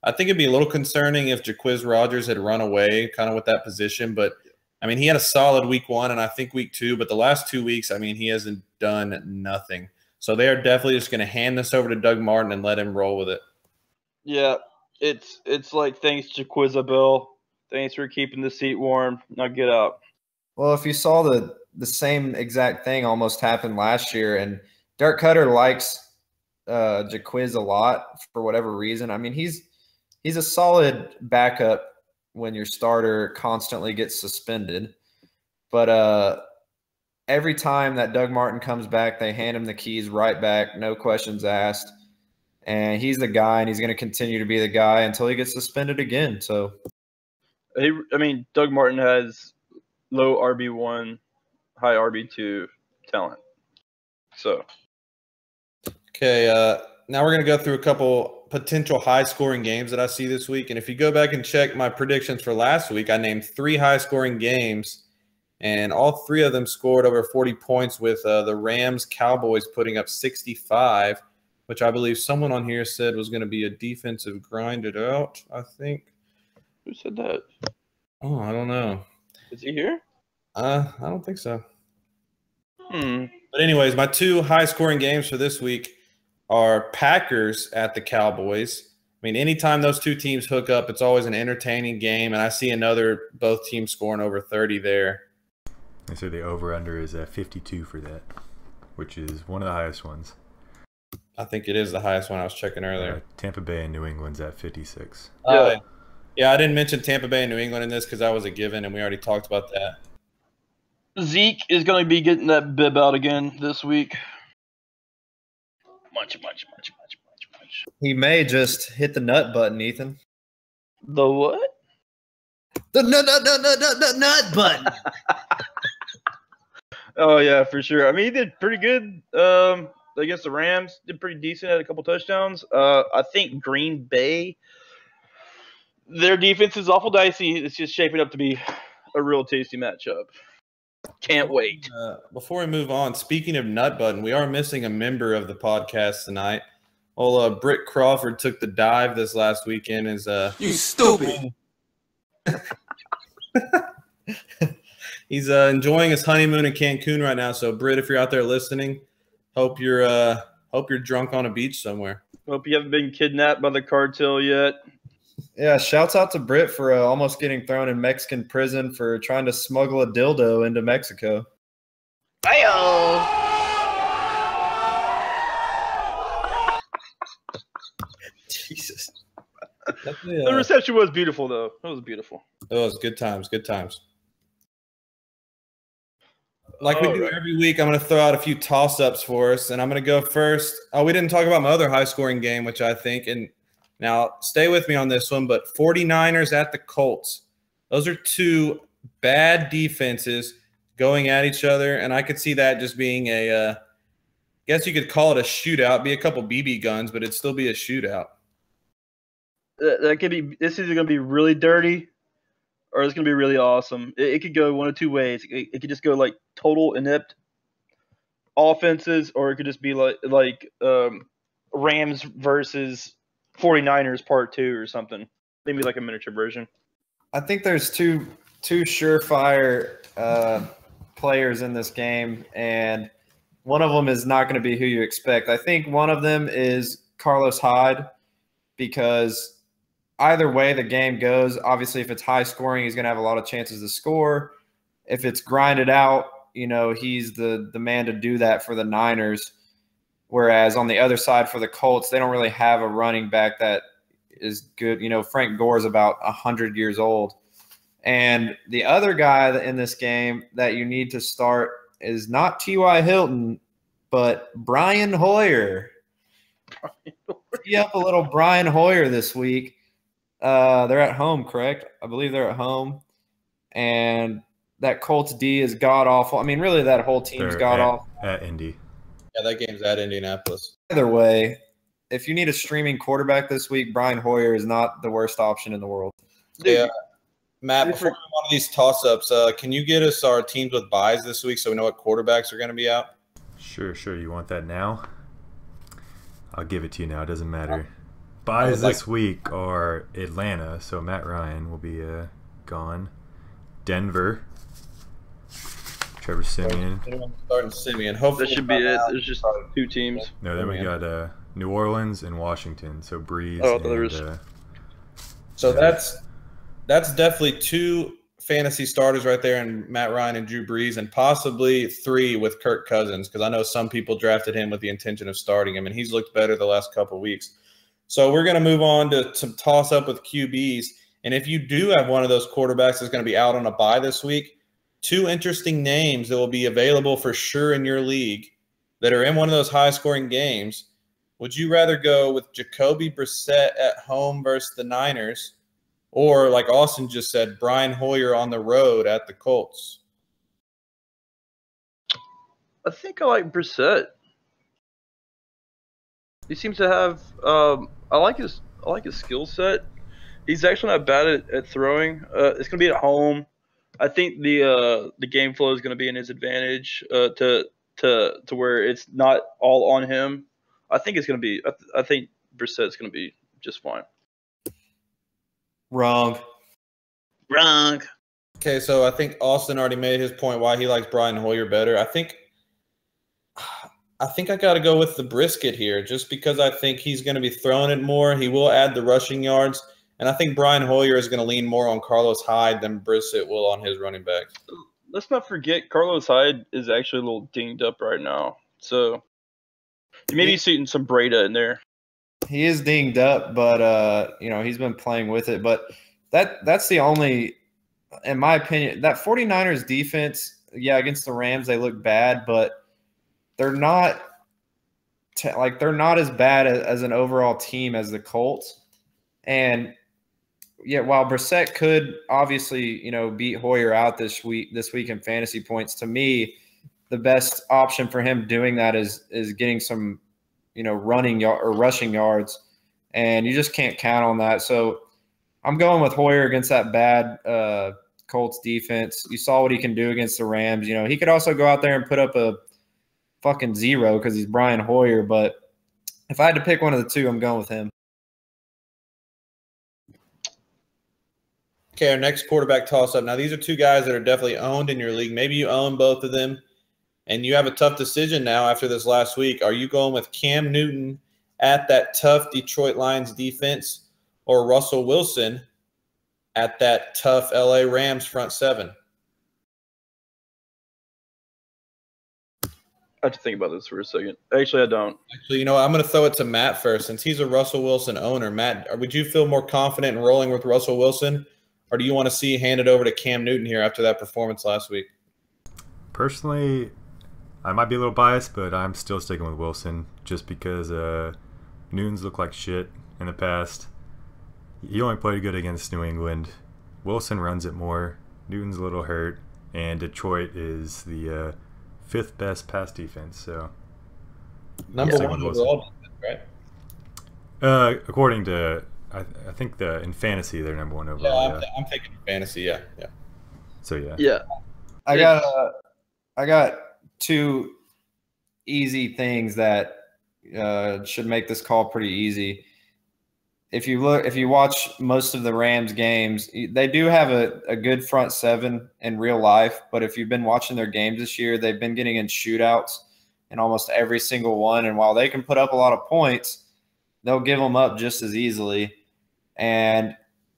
I think it'd be a little concerning if Jacquizz Rodgers had run away kind of with that position. But, I mean, he had a solid week 1 and I think week 2. But the last 2 weeks, I mean, he hasn't done nothing. So they are definitely just going to hand this over to Doug Martin and let him roll with it. Yeah, it's like, thanks, Jacquizz. Thanks for keeping the seat warm. Now get out. Well, if you saw the same exact thing almost happened last year, and Dirk Cutter likes Jacquizz a lot for whatever reason. I mean, he's a solid backup when your starter constantly gets suspended. But every time that Doug Martin comes back, they hand him the keys right back, no questions asked. And he's the guy, and he's going to continue to be the guy until he gets suspended again. So, Doug Martin has low RB1, high RB2 talent. So, okay, now we're going to go through a couple potential high-scoring games that I see this week. And if you go back and check my predictions for last week, I named 3 high-scoring games, and all 3 of them scored over 40 points with the Rams-Cowboys putting up 65, which I believe someone on here said was going to be a defensive grinded out, I think. Who said that? Oh, I don't know. Is he here? I don't think so. But anyways, my 2 high-scoring games for this week are Packers at the Cowboys. I mean, anytime those 2 teams hook up, it's always an entertaining game, and I see both teams scoring over 30 there. They said the over-under is at 52 for that, which is one of the highest ones. I think it is the highest one I was checking earlier. Tampa Bay and New England's at 56. Yeah, I didn't mention Tampa Bay and New England in this because that was a given, and we already talked about that. Zeke is going to be getting that bib out again this week. Much. he may just hit the nut button, Ethan. The what? The nut button. Oh, yeah, for sure. I mean, he did pretty good against the Rams. Did pretty decent, had a couple touchdowns. I think Green Bay, their defense is awful dicey. It's just shaping up to be a real tasty matchup. Can't wait. Before we move on, speaking of nut button, we are missing a member of the podcast tonight. Well, Britt Crawford took the dive this last weekend. You stupid. He's enjoying his honeymoon in Cancun right now. So, Britt, if you're out there listening, hope you're drunk on a beach somewhere. Hope you haven't been kidnapped by the cartel yet. Yeah, shouts out to Britt for almost getting thrown in Mexican prison for trying to smuggle a dildo into Mexico. Ayo! Jesus. The reception was beautiful, though. It was beautiful. It was good times, good times. Like we do every week, I'm going to throw out a few toss-ups for us, and I'm going to go first. Oh, we didn't talk about my other high-scoring game, which I think, and now stay with me on this one, but 49ers at the Colts. Those are 2 bad defenses going at each other, and I could see that just being a guess you could call it a shootout. Be a couple BB guns, but it'd still be a shootout. That could be. This is either gonna be really dirty, or it's gonna be really awesome. It could go one of two ways. It could just go like total inept offenses, or it could just be like Rams versus 49ers Part 2 or something. Maybe like a miniature version. I think there's two surefire players in this game, and one of them is not going to be who you expect. I think one of them is Carlos Hyde, because either way the game goes, obviously if it's high scoring, he's going to have a lot of chances to score. If it's grinded out, he's the man to do that for the Niners. Whereas on the other side for the Colts, they don't really have a running back that is good. Frank Gore's about 100 years old. And the other guy in this game that you need to start is not T.Y. Hilton, but Brian Hoyer. Tee up a little Brian Hoyer this week. They're at home, correct? I believe they're at home. And that Colts D is god-awful. I mean, really, that whole team's god-awful. At Indy. Yeah, that game's at Indianapolis. Either way, if you need a streaming quarterback this week, Brian Hoyer is not the worst option in the world. Yeah. Matt, before we do one of these toss-ups, can you get us our teams with buys this week so we know what quarterbacks are going to be out? Sure. You want that now? I'll give it to you now. It doesn't matter. Buys this week are Atlanta, so Matt Ryan will be gone. Denver, Trevor Siemian. Starting Siemian. Hopefully That should be it. There's just 2 teams. No, then we got New Orleans and Washington. So Breeze. So that's definitely 2 fantasy starters right there, and Matt Ryan and Drew Brees, and possibly 3 with Kirk Cousins, because I know some people drafted him with the intention of starting him, and he's looked better the last couple of weeks. So we're going to move on to some toss-up with QBs. And if you do have one of those quarterbacks that's going to be out on a bye this week, 2 interesting names that will be available for sure in your league that are in one of those high-scoring games. Would you rather go with Jacoby Brissett at home versus the Niners, or, like Austin just said, Brian Hoyer on the road at the Colts? I think I like Brissett. He seems to have. I like his skill set. He's actually not bad at throwing. It's gonna be at home. I think the game flow is gonna be in his advantage. To where it's not all on him. I think it's gonna be. I think Brissett's gonna be just fine. Wrong. Okay, so I think Austin already made his point why he likes Brian Hoyer better. I think I got to go with the brisket here, just because I think he's going to be throwing it more. He will add the rushing yards, and I think Brian Hoyer is going to lean more on Carlos Hyde than Brissett will on his running back. Let's not forget Carlos Hyde is actually a little dinged up right now, so maybe he's shooting some Breda in there. He is dinged up, but he's been playing with it. But that's the only, in my opinion, that 49ers defense, against the Rams they look bad, but they're not they're not as bad as an overall team as the Colts. And while Brissett could obviously beat Hoyer out this week in fantasy points, to me the best option for him doing that is getting some running or rushing yards, and you just can't count on that. So I'm going with Hoyer against that bad Colts defense. You saw what he can do against the Rams. He could also go out there and put up a fucking 0 because he's Brian Hoyer, but if I had to pick one of the 2, I'm going with him. Okay, our next quarterback toss-up. Now, these are 2 guys that are definitely owned in your league. Maybe you own both of them, and you have a tough decision now after this last week. Are you going with Cam Newton at that tough Detroit Lions defense, or Russell Wilson at that tough LA Rams front 7? I have to think about this for a second. Actually, I don't. Actually, I'm going to throw it to Matt first, since he's a Russell Wilson owner. Matt, would you feel more confident in rolling with Russell Wilson, or do you want to see handed over to Cam Newton here after that performance last week? Personally, I might be a little biased, but I'm still sticking with Wilson just because Newton's looked like shit in the past. He only played good against New England. Wilson runs it more. Newton's a little hurt, and Detroit is the 5th best pass defense. So Number sticking one with Wilson. overall, right? According to I think in fantasy they're number one overall. Yeah, I'm taking fantasy. Yeah. So yeah. Yeah. I got two easy things that should make this call pretty easy. If you watch most of the Rams games, they do have a good front seven in real life. But if you've been watching their games this year, they've been getting in shootouts in almost every single one. And while they can put up a lot of points, they'll give them up just as easily. And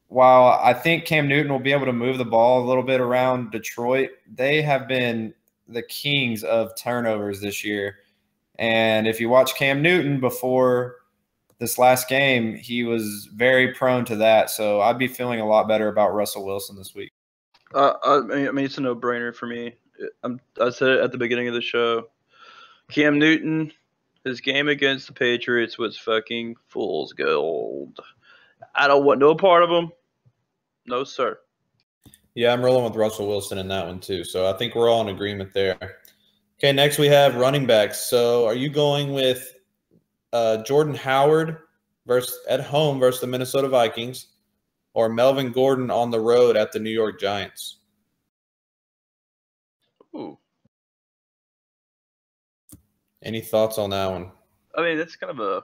while I think Cam Newton will be able to move the ball a little bit around Detroit, they have been the kings of turnovers this year. And if you watch Cam Newton before this last game, he was very prone to that. So I'd be feeling a lot better about Russell Wilson this week. I mean, it's a no-brainer for me. I said it at the beginning of the show. Cam Newton, his game against the Patriots was fucking fool's gold. I don't want no part of him. No, sir. Yeah, I'm rolling with Russell Wilson in that one too. So I think we're all in agreement there. Okay, next we have running backs. So are you going with Jordan Howard at home versus the Minnesota Vikings, or Melvin Gordon on the road at the New York Giants? Ooh. Any thoughts on that one? I mean, that's kind of a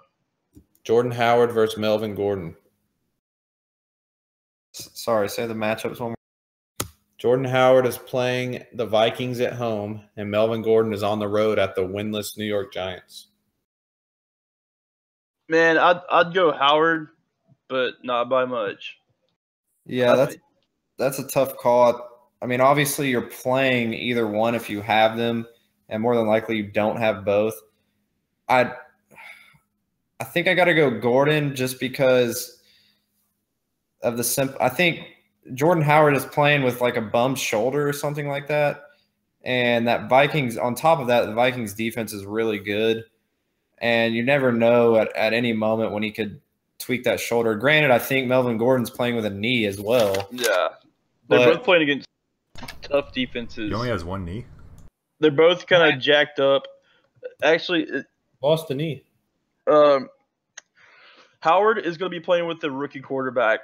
Jordan Howard versus Melvin Gordon. Sorry, say the matchups one more. Jordan Howard is playing the Vikings at home, and Melvin Gordon is on the road at the winless New York Giants. man. I'd go Howard, but not by much. Yeah, that's a tough call. I mean, obviously you're playing either one if you have them, and more than likely you don't have both. I think I got to go Gordon just because of I think Jordan Howard is playing with like a bummed shoulder or something like that. And that Vikings, on top of that, the Vikings defense is really good. And you never know at any moment when he could tweak that shoulder. Granted, I think Melvin Gordon's playing with a knee as well. Yeah, they're both playing against tough defenses. He only has one knee. They're both kind of jacked up. Actually, Lost the knee. Howard is going to be playing with the rookie quarterback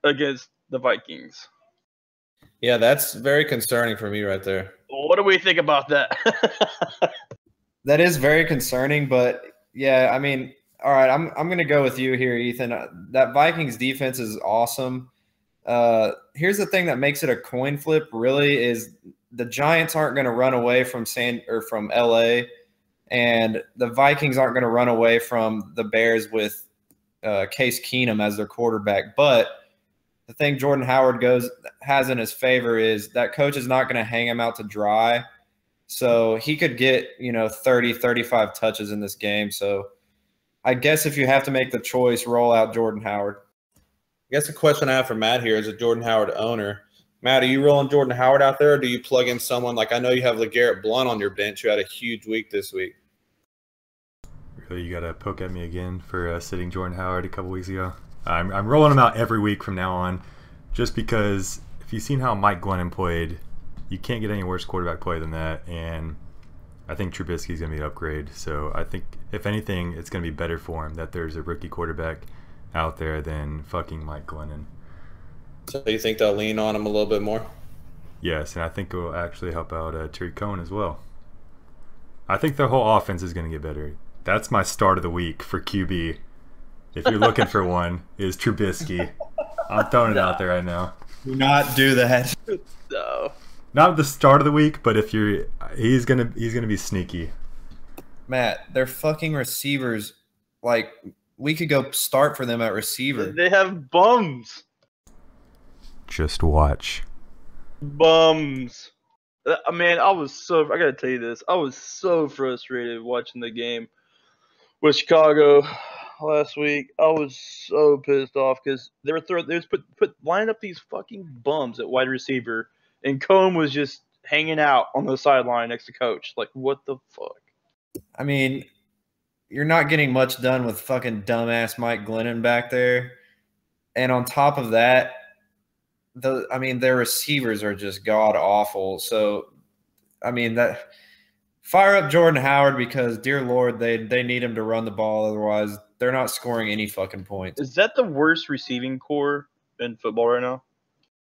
against the Vikings. Yeah, that's very concerning for me right there. What do we think about that? That is very concerning, but yeah, I mean, all right, I'm going to go with you here, Ethan. That Vikings defense is awesome. Here's the thing that makes it a coin flip, really, is the Giants aren't going to run away from from LA, and the Vikings aren't going to run away from the Bears with Case Keenum as their quarterback. But the thing Jordan Howard has in his favor is that coach is not going to hang him out to dry. So he could get, 30, 35 touches in this game. So I guess if you have to make the choice, roll out Jordan Howard. I guess the question I have for Matt here is a Jordan Howard owner. Matt, are you rolling Jordan Howard out there, or do you plug in someone like I know you have LeGarrette Blount on your bench who had a huge week this week? Really, you got to poke at me again for sitting Jordan Howard a couple weeks ago. I'm rolling him out every week from now on, just because if you've seen how Mike Glennon played, you can't get any worse quarterback play than that. And I think Trubisky's going to be an upgrade. So I think, if anything, it's going to be better for him that there's a rookie quarterback out there than fucking Mike Glennon. So you think they'll lean on him a little bit more? Yes, and I think it will actually help out Tariq Cohen as well. I think their whole offense is going to get better. That's my start of the week for QB. If you're looking for one, is Trubisky. I'm throwing it out there right now. Do not do that. No. Not the start of the week, but if he's gonna be sneaky. Matt, their fucking receivers, like, we could go start for them at receiver. They have bums. Just watch. Bums. Man, I got to tell you this. I was so frustrated watching the game with Chicago last week. I was so pissed off because they was lining up these fucking bums at wide receiver, and Cohen was just hanging out on the sideline next to coach. Like, what the fuck? I mean, you're not getting much done with fucking dumbass Mike Glennon back there. And on top of that, their receivers are just god awful. So, I mean, Fire up Jordan Howard because, dear Lord, they need him to run the ball. Otherwise, they're not scoring any fucking points. Is that the worst receiving core in football right now?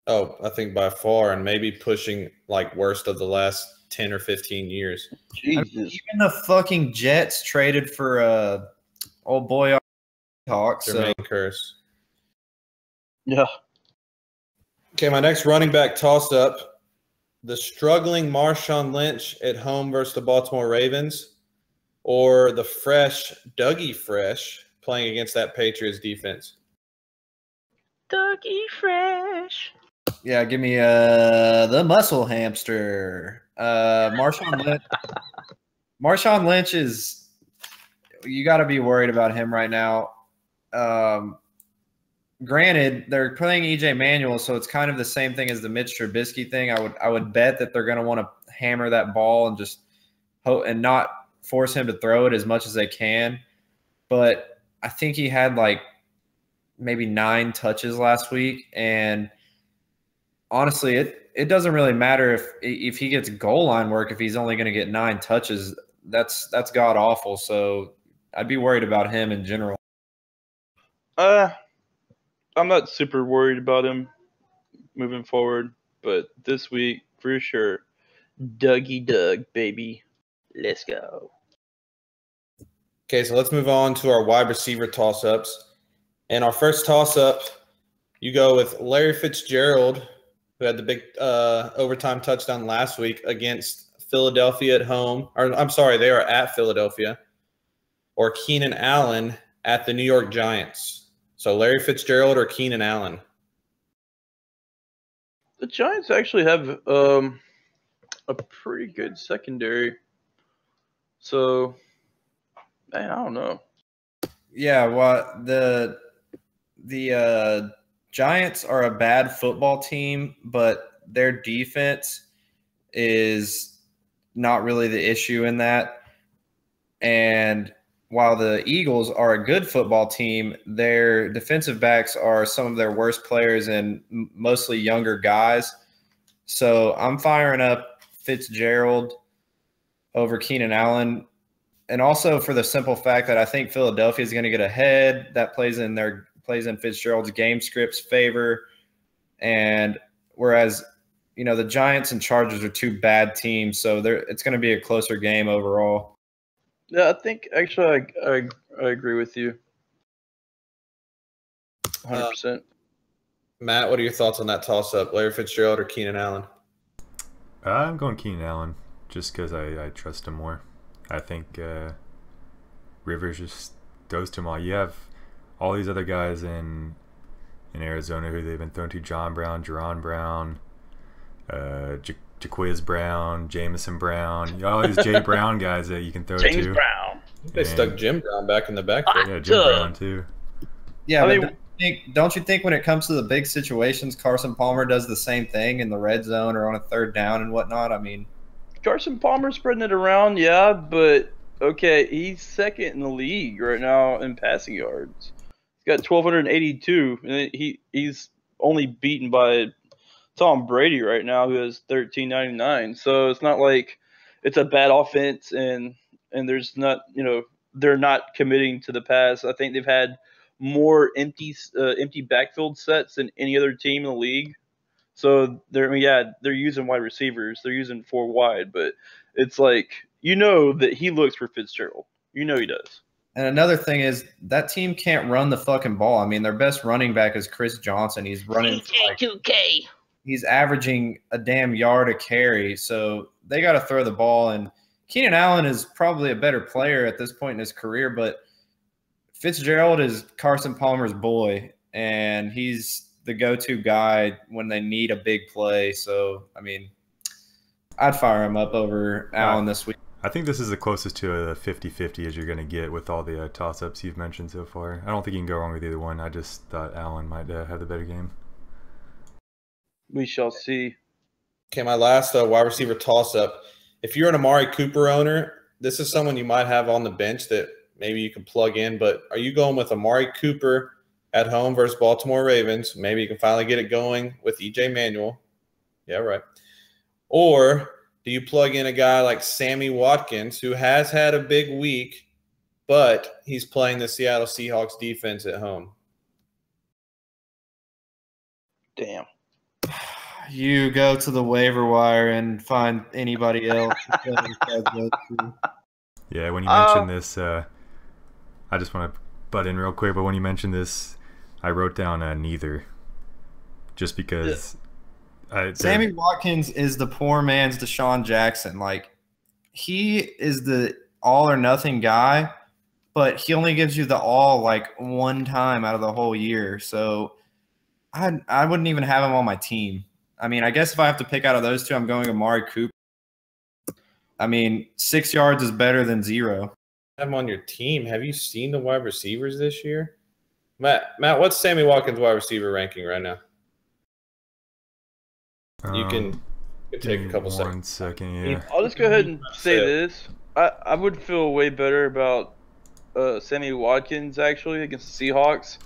Oh, I think by far, and maybe pushing like worst of the last 10 or 15 years. Jesus. Even the fucking Jets traded for old boy Hawks. Their So main curse. Yeah. Okay, my next running back toss-up, the struggling Marshawn Lynch at home versus the Baltimore Ravens, or the fresh Dougie Fresh playing against that Patriots defense. Dougie Fresh. yeah, give me the muscle hamster. Marshawn Lynch. Marshawn Lynch is – you got to be worried about him right now. Granted, they're playing EJ Manuel, so it's kind of the same thing as the Mitch Trubisky thing. I would bet that they're going to want to hammer that ball and just hope and not force him to throw it as much as they can. But I think he had like maybe 9 touches last week, and honestly, it doesn't really matter if he gets goal line work if he's only going to get 9 touches. That's god awful. So I'd be worried about him in general. I'm not super worried about him moving forward, but this week for sure, Dougie Doug, baby, let's go. Okay, so let's move on to our wide receiver toss-ups. And our first toss-up, you go with Larry Fitzgerald, who had the big overtime touchdown last week against Philadelphia at home. Or I'm sorry, they are at Philadelphia. Or Keenan Allen at the New York Giants. So Larry Fitzgerald or Keenan Allen? The Giants actually have a pretty good secondary. So, man, I don't know. Yeah, well, the Giants are a bad football team, but their defense is not really the issue in that. And while the Eagles are a good football team, their defensive backs are some of their worst players and mostly younger guys. So I'm firing up Fitzgerald over Keenan Allen. And also for the simple fact that I think Philadelphia is going to get ahead. That plays in Fitzgerald's game script's favor. And whereas, the Giants and Chargers are 2 bad teams, so it's going to be a closer game overall. Yeah, I think actually I agree with you. 100%. Matt, what are your thoughts on that toss-up, Larry Fitzgerald or Keenan Allen? I'm going Keenan Allen just because I trust him more. I think Rivers just goes to him all. You have all these other guys in Arizona who they've been thrown to: John Brown, Jerron Brown, Jacquizz Brown, Jamison Brown, all these Jay Brown guys that you can throw James to. Brown. They stuck Jim Brown back in the backfield. Yeah, Jim Brown too. Yeah, I but don't you think when it comes to the big situations, Carson Palmer does the same thing in the red zone or on a third down and whatnot? I mean, Carson Palmer spreading it around, yeah, but okay, he's second in the league right now in passing yards. He's got 1,282, and he's only beaten by Tom Brady right now, who has 1,399. So it's not like it's a bad offense, and there's not, they're not committing to the pass. I think they've had more empty backfield sets than any other team in the league. So they're using wide receivers. They're using 4 wide, but it's like, that he looks for Fitzgerald. He does. and another thing is that team can't run the fucking ball. I mean, their best running back is Chris Johnson. He's running CJ2K. he's averaging a damn yard a carry. So they got to throw the ball. And Keenan Allen is probably a better player at this point in his career, but Fitzgerald is Carson Palmer's boy, and he's the go-to guy when they need a big play. So, I mean, I'd fire him up over Allen this week. I think this is the closest to a 50-50 as you're going to get with all the toss-ups you've mentioned so far. I don't think you can go wrong with either one. I just thought Allen might have the better game. We shall see. Okay, my last wide receiver toss-up. If you're an Amari Cooper owner, this is someone you might have on the bench that maybe you can plug in, but are you going with Amari Cooper at home versus Baltimore Ravens? Maybe you can finally get it going with EJ Manuel. Yeah, right. Or do you plug in a guy like Sammy Watkins, who has had a big week, but he's playing the Seattle Seahawks defense at home? Damn. You go to the waiver wire and find anybody else. Yeah, when you mentioned this, I just want to butt in real quick, but when you mentioned this, I wrote down neither. Just because Sammy Watkins is the poor man's Deshaun Jackson. Like, he is the all or nothing guy, but he only gives you the all like one time out of the whole year. So I wouldn't even have him on my team. I mean, I guess if I have to pick out of those two, I'm going Amari Cooper. I mean, 6 yards is better than 0. Have him on your team. Have you seen the wide receivers this year? Matt, what's Sammy Watkins' wide receiver ranking right now? You can take a couple seconds. 1 second, yeah. I'll just go ahead and say this. I would feel way better about Sammy Watkins, actually, against the Seahawks.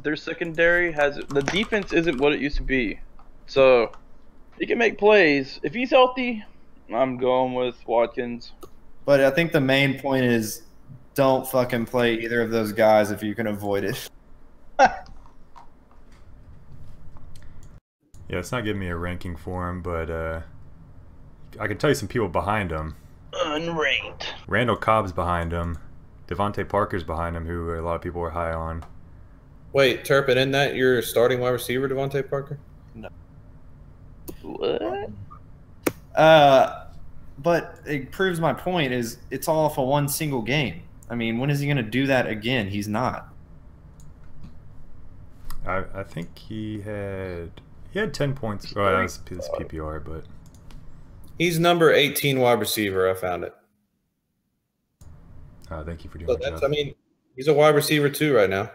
Their secondary the defense isn't what it used to be. So he can make plays. If he's healthy, I'm going with Watkins. But I think the main point is don't fucking play either of those guys if you can avoid it. Yeah, it's not giving me a ranking for him, but I can tell you some people behind him. Unranked. Randall Cobb's behind him. Devontae Parker's behind him, who a lot of people were high on. Wait, Turpin, isn't that your starting wide receiver, Devontae Parker? No. What? But it proves my point is it's all for one single game. I mean, when is he going to do that again? He's not. I think he had 10 points. Oh, that was his PPR, but He's number 18 wide receiver. I found it. thank you for doing So that. that's, I mean, he's a wide receiver too right now.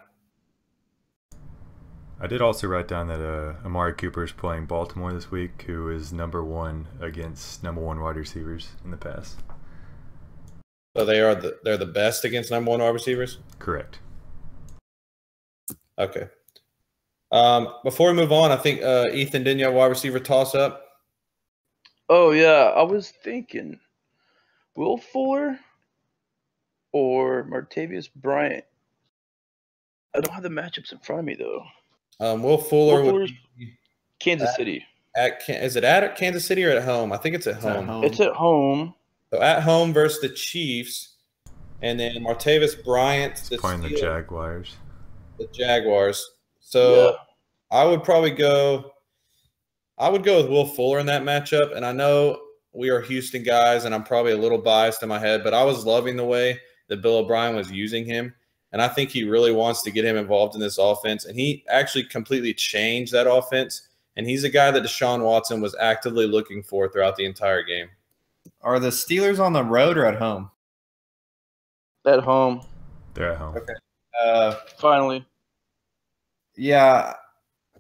I did also write down that Amari Cooper is playing Baltimore this week, who is number 1 against number 1 wide receivers in the past. So they're the best against number 1 wide receivers? Correct. Okay. Before we move on, I think Ethan, didn't you have a wide receiver toss up? Oh, yeah. I was thinking Will Fuller or Martavius Bryant. I don't have the matchups in front of me, though. Will Fuller would Fuller's be Kansas City. is it at Kansas City or at home? I think it's at home. It's at home. So at home versus the Chiefs, and then Martavis Bryant Playing the Jaguars. The Jaguars. So Yeah. I would go with Will Fuller in that matchup. And I know we are Houston guys, and I'm probably a little biased in my head, but I was loving the way that Bill O'Brien was using him. And I think he really wants to get him involved in this offense. And he actually completely changed that offense. And he's a guy that Deshaun Watson was actively looking for throughout the entire game. Are the Steelers on the road or at home? At home. They're at home. Okay. Finally. Yeah,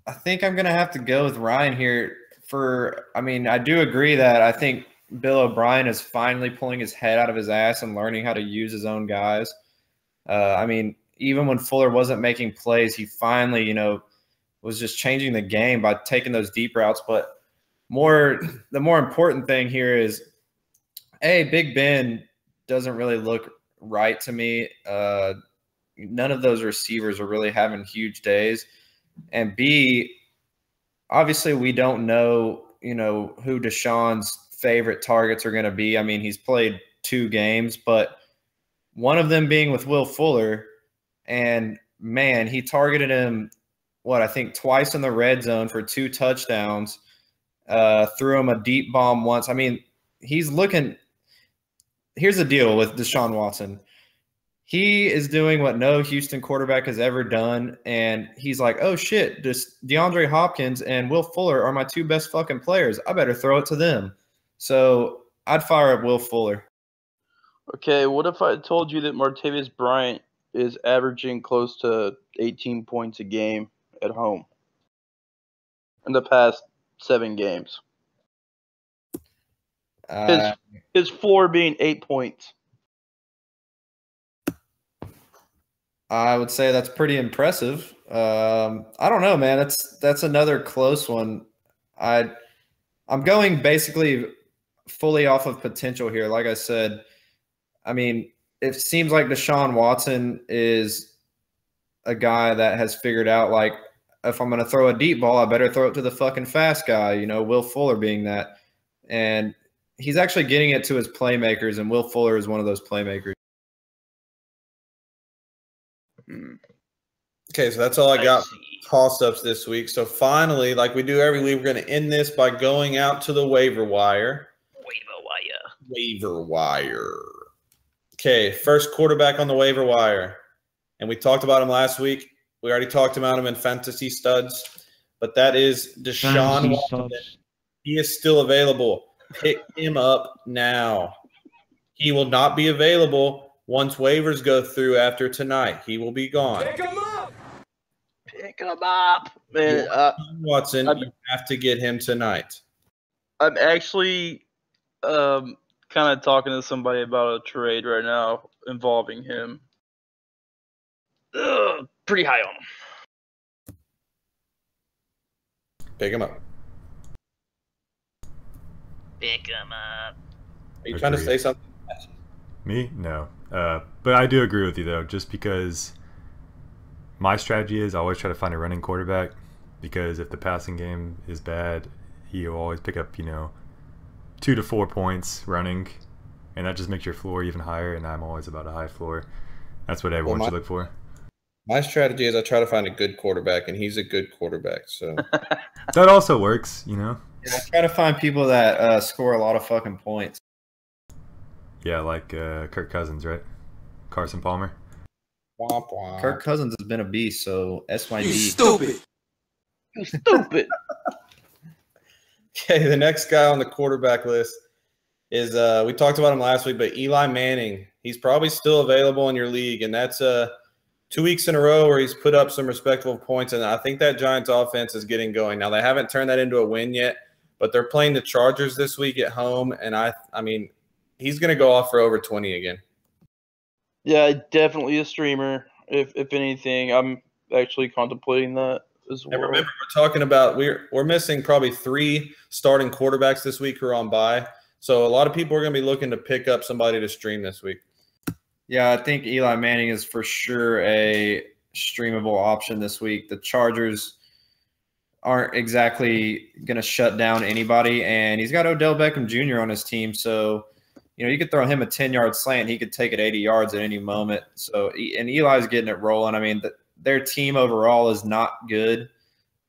I think I'm going to have to go with Ryan here I do agree that I think Bill O'Brien is finally pulling his head out of his ass and learning how to use his own guys. Even when Fuller wasn't making plays, he finally, was just changing the game by taking those deep routes. But the more important thing here is, A, Big Ben doesn't really look right to me. None of those receivers are really having huge days. And B, obviously we don't know, who Deshaun's favorite targets are going to be. I mean, he's played 2 games, but one of them being with Will Fuller. And, man, he targeted him, I think twice in the red zone for 2 touchdowns, threw him a deep bomb once. I mean, he's looking – here's the deal with Deshaun Watson. He is doing what no Houston quarterback has ever done, and he's like, oh, shit, DeAndre Hopkins and Will Fuller are my 2 best fucking players. I better throw it to them. So I'd fire up Will Fuller. Okay, what if I told you that Martavius Bryant is averaging close to 18 points a game at home in the past 7 games? His floor being 8 points. I would say that's pretty impressive. I don't know, man. That's another close one. I'm going basically fully off of potential here. Like I said, I mean, it seems like Deshaun Watson is a guy that has figured out, like, if I'm going to throw a deep ball, I better throw it to the fucking fast guy, Will Fuller being that. And he's actually getting it to his playmakers, and Will Fuller is one of those playmakers. Okay, so that's all I got for toss-ups this week. So finally, like we do every week, we're going to end this by going out to the waiver wire. Waiver wire. Okay, first quarterback on the waiver wire. And we talked about him last week. We already talked about him in fantasy studs. But that is Deshaun Watson. He is still available. Pick him up now. He will not be available once waivers go through after tonight. He will be gone. Pick him up. Pick him up, man. Watson, you have to get him tonight. I'm actually kind of talking to somebody about a trade right now involving him. Pretty high on him. Pick him up. Pick him up. Are you trying to say something? Me? No. But I do agree with you, though, just because my strategy is I always try to find a running quarterback, because if the passing game is bad, he'll always pick up, 2 to 4 points running, and that just makes your floor even higher, and I'm always about a high floor. That's what everyone should look for. My strategy is I try to find a good quarterback, and he's a good quarterback. So that also works, Yeah, I try to find people that score a lot of fucking points. Yeah, like Kirk Cousins, right? Carson Palmer. Womp womp. Kirk Cousins has been a beast, so SYD. You stupid. You stupid. Okay, the next guy on the quarterback list is we talked about him last week, but Eli Manning. He's probably still available in your league, and that's 2 weeks in a row where he's put up some respectable points, and I think that Giants offense is getting going. Now, they haven't turned that into a win yet, but they're playing the Chargers this week at home, and I mean, he's going to go off for over 20 again. Yeah, definitely a streamer. If anything, I'm actually contemplating that as well. And remember, we're talking about we're missing probably 3 starting quarterbacks this week who are on bye. So a lot of people are going to be looking to pick up somebody to stream this week. Yeah, I think Eli Manning is for sure a streamable option this week. The Chargers aren't exactly going to shut down anybody, and he's got Odell Beckham Jr. on his team. So, you could throw him a 10-yard slant. He could take it 80 yards at any moment. So, and Eli's getting it rolling. I mean, their team overall is not good,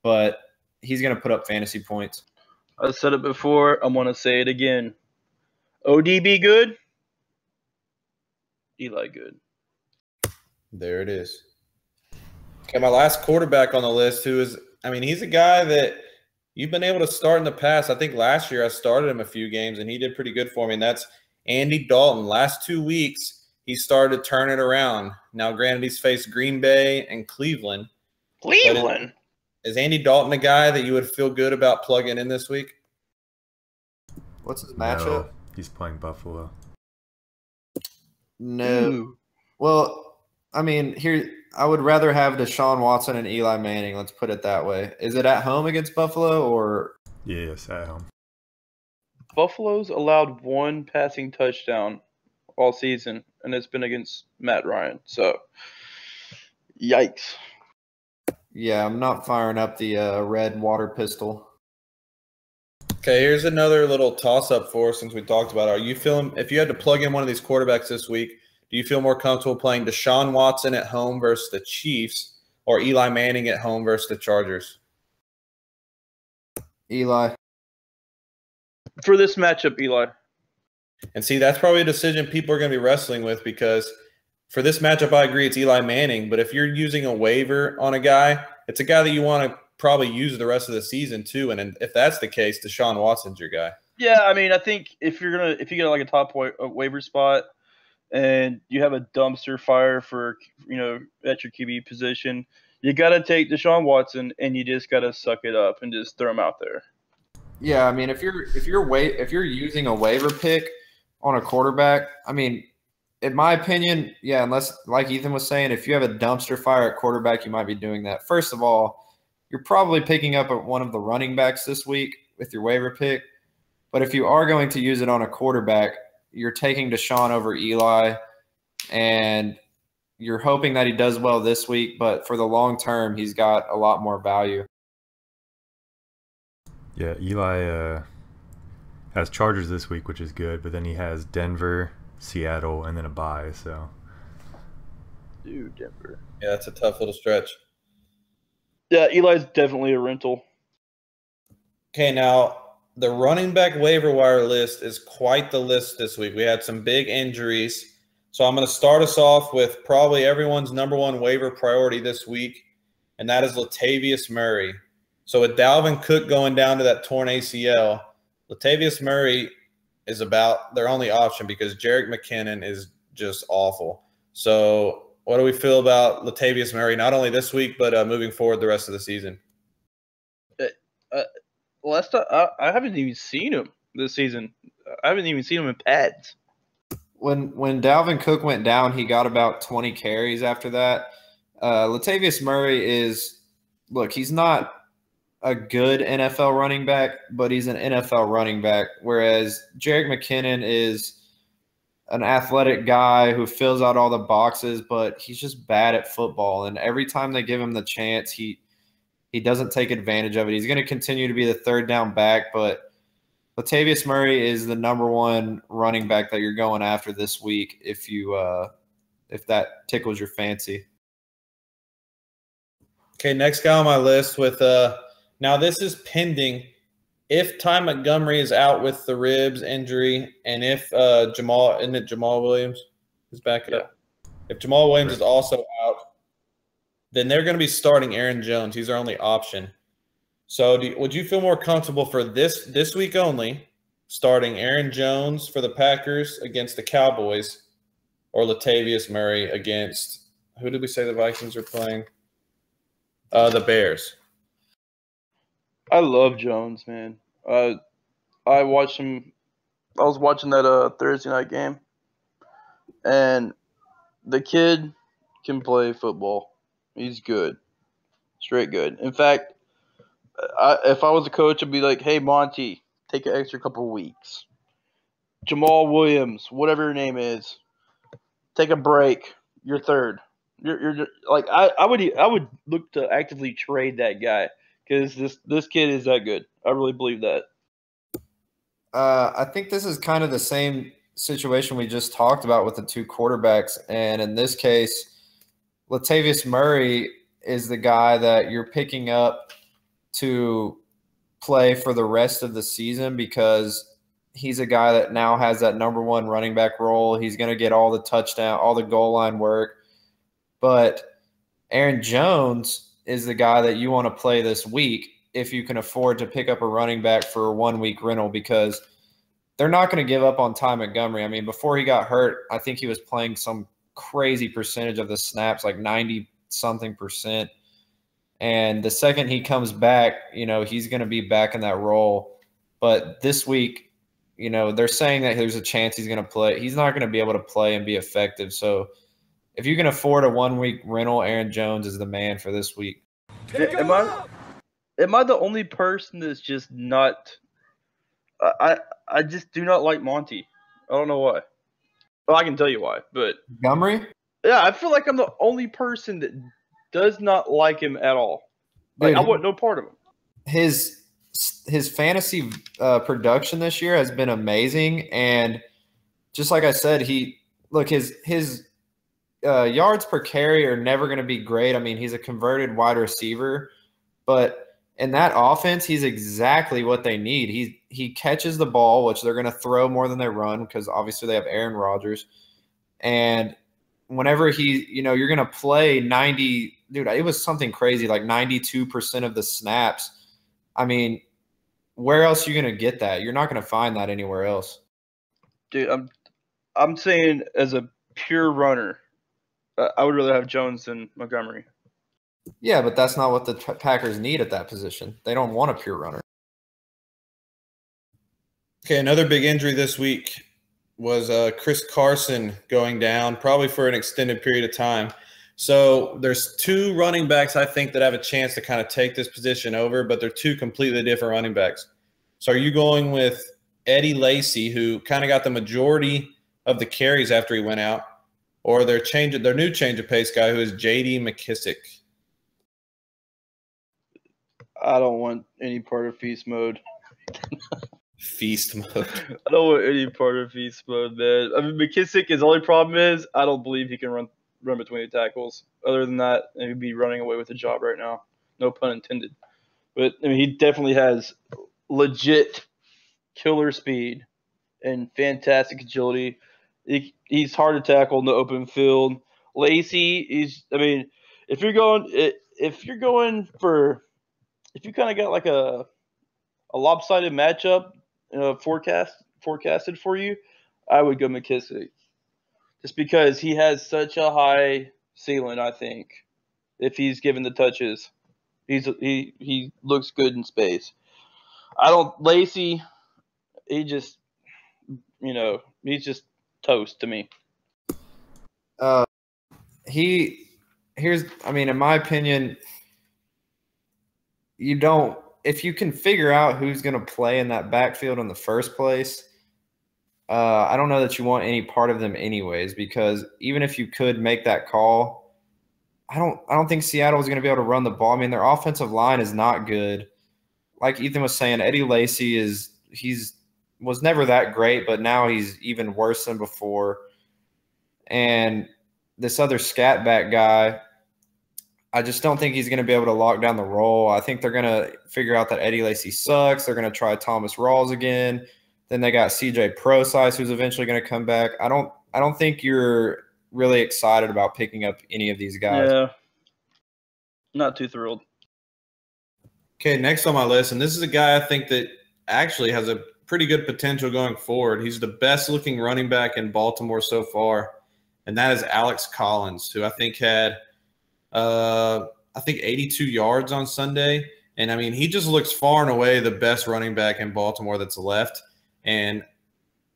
but he's going to put up fantasy points. I said it before. I'm going to say it again. ODB good. Eli good. There it is. Okay, my last quarterback on the list, he's a guy that you've been able to start in the past. I think last year I started him a few games, and he did pretty good for me, and that's Andy Dalton. Last 2 weeks, he started to turn it around. Now, granted, he's faced Green Bay and Cleveland. Cleveland? Is Andy Dalton a guy that you would feel good about plugging in this week? What's his matchup? No, he's playing Buffalo. No. Ooh. Well, I mean, here I would rather have Deshaun Watson and Eli Manning. Let's put it that way. Is it at home against Buffalo or? Yes, at home. Buffalo's allowed 1 passing touchdown all season, and it's been against Matt Ryan. So, yikes. Yeah, I'm not firing up the red water pistol. Okay, here's another little toss-up for us since we talked about it. Are you feeling, if you had to plug in one of these quarterbacks this week, do you feel more comfortable playing Deshaun Watson at home versus the Chiefs or Eli Manning at home versus the Chargers? Eli. For this matchup, Eli. And see, that's probably a decision people are going to be wrestling with, because for this matchup, I agree it's Eli Manning. But if you're using a waiver on a guy, it's a guy that you want to probably use the rest of the season too. And if that's the case, Deshaun Watson's your guy. Yeah, I mean, I think if you get like a top waiver spot and you have a dumpster fire for at your QB position, you got to take Deshaun Watson and you just got to suck it up and just throw him out there. Yeah, I mean, if you're using a waiver pick on a quarterback, I mean, in my opinion, yeah, unless, like Ethan was saying, if you have a dumpster fire at quarterback, you might be doing that. First of all, you're probably picking up one of the running backs this week, with your waiver pick. But if you are going to use it on a quarterback, you're taking Deshaun over Eli, and you're hoping that he does well this week. But for the long term, he's got a lot more value. Yeah, Eli has Chargers this week, which is good, but then he has Denver, Seattle, and then a bye. So, Dude, Denver. Yeah, that's a tough little stretch. Yeah, Eli's definitely a rental. Okay, now the running back waiver wire list is quite the list this week. We had some big injuries. So I'm going to start us off with probably everyone's number one waiver priority this week, and that is Latavius Murray. So with Dalvin Cook going down to that torn ACL, Latavius Murray is about their only option because Jerick McKinnon is just awful. So what do we feel about Latavius Murray, not only this week, but moving forward the rest of the season? Last time, I haven't even seen him this season. I haven't even seen him in pads. When Dalvin Cook went down, he got about 20 carries after that. Latavius Murray is – look, he's not a good NFL running back, but he's an NFL running back, whereas Jerick McKinnon is an athletic guy who fills out all the boxes, but he's just bad at football. And every time they give him the chance, he doesn't take advantage of it. He's going to continue to be the third down back, but Latavius Murray is the number one running back that you're going after this week if that tickles your fancy. Okay, next guy on my list with now this is pending if Ty Montgomery is out with the ribs injury, and if Jamal Williams is back up. If Jamal Williams is also out, then they're going to be starting Aaron Jones. He's their only option. So would you feel more comfortable for this week only starting Aaron Jones for the Packers against the Cowboys, or Latavius Murray against – who did we say the Vikings are playing? The Bears. I love Jones, man. I watched him. I was watching that Thursday night game, and the kid can play football. He's good, straight good. In fact, if I was a coach, I'd be like, "Hey, Monty, take an extra couple of weeks. Jamal Williams, whatever your name is, take a break. You're third. You're like I would look to actively trade that guy because this kid is that good. I really believe that. I think this is kind of the same situation we just talked about with the two quarterbacks, and in this case, Latavius Murray is the guy that you're picking up to play for the rest of the season because he's a guy that now has that number one running back role. He's going to get all the touchdown, all the goal line work. But Aaron Jones is the guy that you want to play this week if you can afford to pick up a running back for a 1 week rental because they're not going to give up on Ty Montgomery. I mean, before he got hurt, I think he was playing some crazy percentage of the snaps, like 90-something percent. And the second he comes back, he's going to be back in that role. But this week, they're saying that there's a chance he's going to play. He's not going to be able to play and be effective. So if you can afford a 1 week rental, Aaron Jones is the man for this week. Am I the only person that's just not I just do not like Monty. I don't know why. Well, I can tell you why, but Montgomery? Yeah, I feel like I'm the only person that does not like him at all. Like, Dude, I want no part of him. His fantasy production this year has been amazing, and just like I said, his yards per carry are never going to be great. I mean, he's a converted wide receiver, but in that offense, he's exactly what they need. He catches the ball, which they're going to throw more than they run because obviously they have Aaron Rodgers. And whenever you're going to play 90 – dude, it was something crazy, like 92% of the snaps. I mean, where else are you going to get that? You're not going to find that anywhere else. Dude, I'm saying as a pure runner, I would rather have Jones than Montgomery. Yeah, but that's not what the Packers need at that position. They don't want a pure runner. Okay, another big injury this week was Chris Carson going down, probably for an extended period of time. So there's two running backs I think that have a chance to kind of take this position over, but they're two completely different running backs. So are you going with Eddie Lacy, who kind of got the majority of the carries after he went out, or their new change of pace guy who is J.D. McKissick? I don't want any part of feast mode. Feast mode. I don't want any part of feast mode, man. I mean, McKissick, his only problem is I don't believe he can run between the tackles. Other than that, he'd be running away with the job right now. No pun intended. But I mean, he definitely has legit killer speed and fantastic agility. He's hard to tackle in the open field. Lacy, if you kind of got like a lopsided matchup, forecasted for you, I would go McKissick, just because he has such a high ceiling. I think if he's given the touches, he looks good in space. Lacy, he's just toast to me. In my opinion, if you can figure out who's going to play in that backfield in the first place, I don't know that you want any part of them anyways, because even if you could make that call, I don't think Seattle is going to be able to run the ball. I mean, their offensive line is not good. Like Ethan was saying, Eddie Lacy was never that great, but now he's even worse than before. And this other scat back guy, I just don't think he's going to be able to lock down the role. I think they're going to figure out that Eddie Lacy sucks. They're going to try Thomas Rawls again. Then they got CJ Prosise, who's eventually going to come back. I don't think you're really excited about picking up any of these guys. Yeah, not too thrilled. Okay, next on my list, and this is a guy I think that actually has a pretty good potential going forward. He's the best-looking running back in Baltimore so far, and that is Alex Collins, who I think had 82 yards on Sunday. And, I mean, he just looks far and away the best running back in Baltimore that's left. And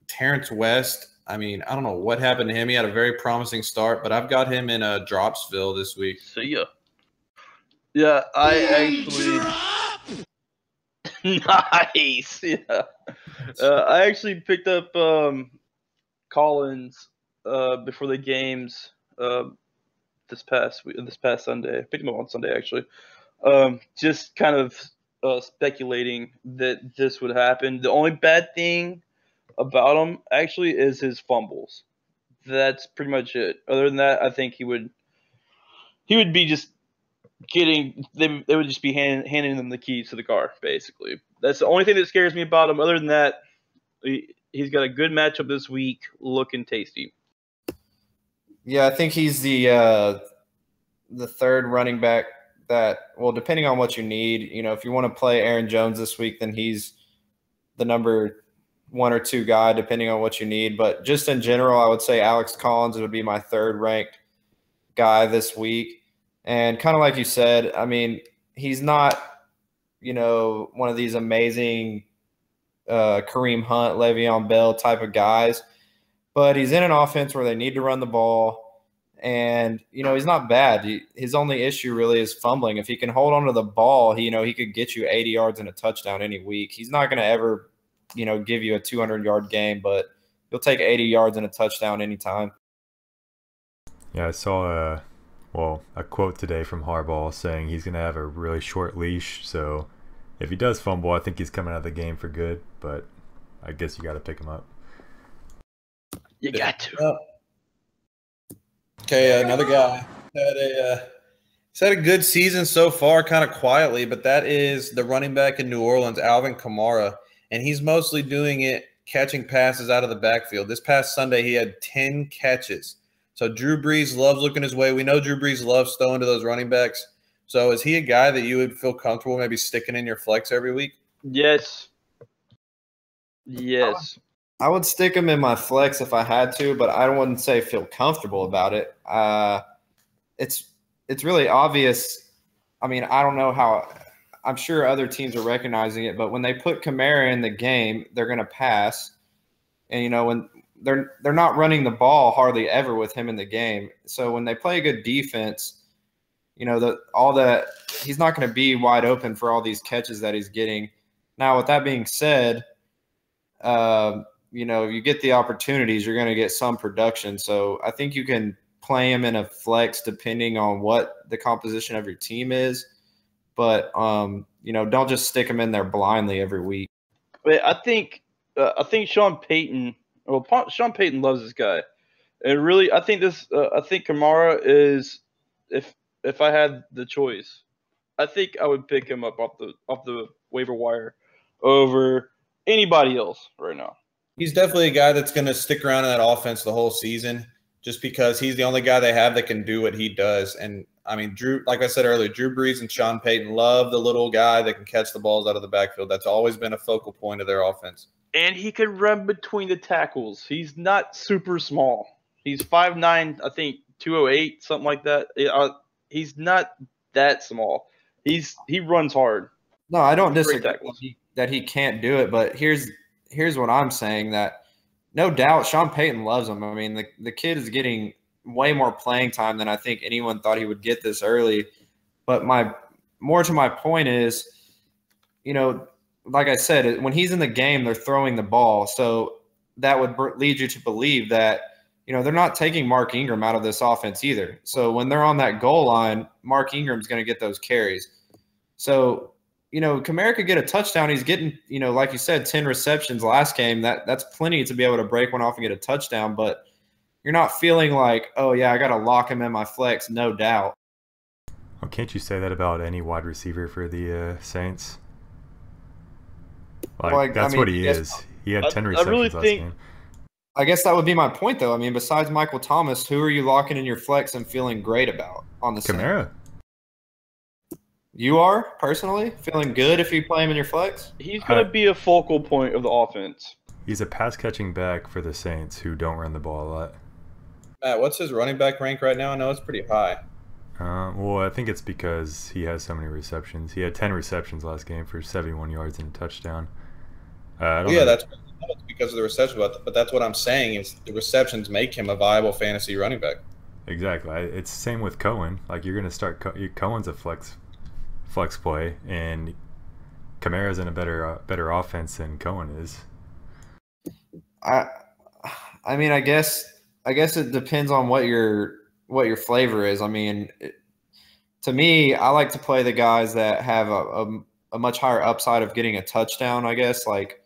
Terrence West, I mean, I don't know what happened to him. He had a very promising start, but I've got him in Dropsville this week. See ya. Yeah, I actually – nice. Yeah. I actually picked up Collins before the games this past Sunday. I picked him up on Sunday, actually. Just kind of speculating that this would happen. The only bad thing about him, actually, is his fumbles. That's pretty much it. Other than that, I think he would be just they would just be handing them the keys to the car, basically. That's the only thing that scares me about him. Other than that, he's got a good matchup this week, looking tasty. Yeah, I think he's the third running back that, well, depending on what you need, if you want to play Aaron Jones this week, then he's the number 1 or 2 guy, depending on what you need. But just in general, I would say Alex Collins would be my third ranked guy this week. And kind of like you said, I mean, he's not, one of these amazing Kareem Hunt, Le'Veon Bell type of guys, but he's in an offense where they need to run the ball. And, he's not bad. His only issue really is fumbling. If he can hold on to the ball, he could get you 80 yards and a touchdown any week. He's not going to ever, give you a 200-yard game, but he'll take 80 yards and a touchdown anytime. Yeah, I saw a quote today from Harbaugh saying he's going to have a really short leash. So if he does fumble, I think he's coming out of the game for good. But I guess you got to pick him up. You got to. Okay, another guy he's had a good season so far, kind of quietly, but that is the running back in New Orleans, Alvin Kamara, and he's mostly doing it catching passes out of the backfield. This past Sunday, he had 10 catches. So Drew Brees loves looking his way. We know Drew Brees loves throwing to those running backs. So is he a guy that you would feel comfortable maybe sticking in your flex every week? Yes. I would stick him in my flex if I had to, but I wouldn't say feel comfortable about it. It's really obvious. I mean, I don't know how – I'm sure other teams are recognizing it, but when they put Kamara in the game, they're going to pass. And, when they're not running the ball hardly ever with him in the game. So when they play a good defense, he's not going to be wide open for all these catches that he's getting. Now, with that being said, if you get the opportunities, you're going to get some production. So I think you can play him in a flex depending on what the composition of your team is. But, don't just stick him in there blindly every week. But I think Sean Payton. Well, Sean Payton loves this guy, and really, I think Kamara is if I had the choice, I think I would pick him up off the waiver wire over anybody else right now. He's definitely a guy that's going to stick around in that offense the whole season, just because he's the only guy they have that can do what he does. And I mean, like I said earlier, Drew Brees and Sean Payton love the little guy that can catch the balls out of the backfield. That's always been a focal point of their offense. And he can run between the tackles. He's not super small. He's 5'9", I think 208, something like that. He's not that small. He runs hard. No, I don't disagree that he can't do it, but here's what I'm saying, that no doubt Sean Payton loves him. I mean, the kid is getting way more playing time than I think anyone thought he would get this early. But more to my point is, like I said, when he's in the game, they're throwing the ball. So that would lead you to believe that, they're not taking Mark Ingram out of this offense either. So when they're on that goal line, Mark Ingram's going to get those carries. So, Kamara could get a touchdown. He's getting, like you said, 10 receptions last game. That's plenty to be able to break one off and get a touchdown. But you're not feeling like, oh, yeah, I got to lock him in my flex, no doubt. Well, can't you say that about any wide receiver for the Saints? That's what he is. He had 10 receptions last game. I guess that would be my point, though. I mean, besides Michael Thomas, who are you locking in your flex and feeling great about on the Kamara. Saints? You are, personally, feeling good if you play him in your flex? He's going to be a focal point of the offense. He's a pass-catching back for the Saints who don't run the ball a lot. Matt, what's his running back rank right now? I know it's pretty high. Well, I think it's because he has so many receptions. He had 10 receptions last game for 71 yards and a touchdown. That's because of the reception, but that's what I'm saying is the receptions make him a viable fantasy running back. Exactly. It's the same with Cohen. Like, you're going to start Cohen's a flex play, and Kamara's in a better offense than Cohen is. I mean, I guess it depends on what your flavor is. I mean, to me, I like to play the guys that have a much higher upside of getting a touchdown, I guess, like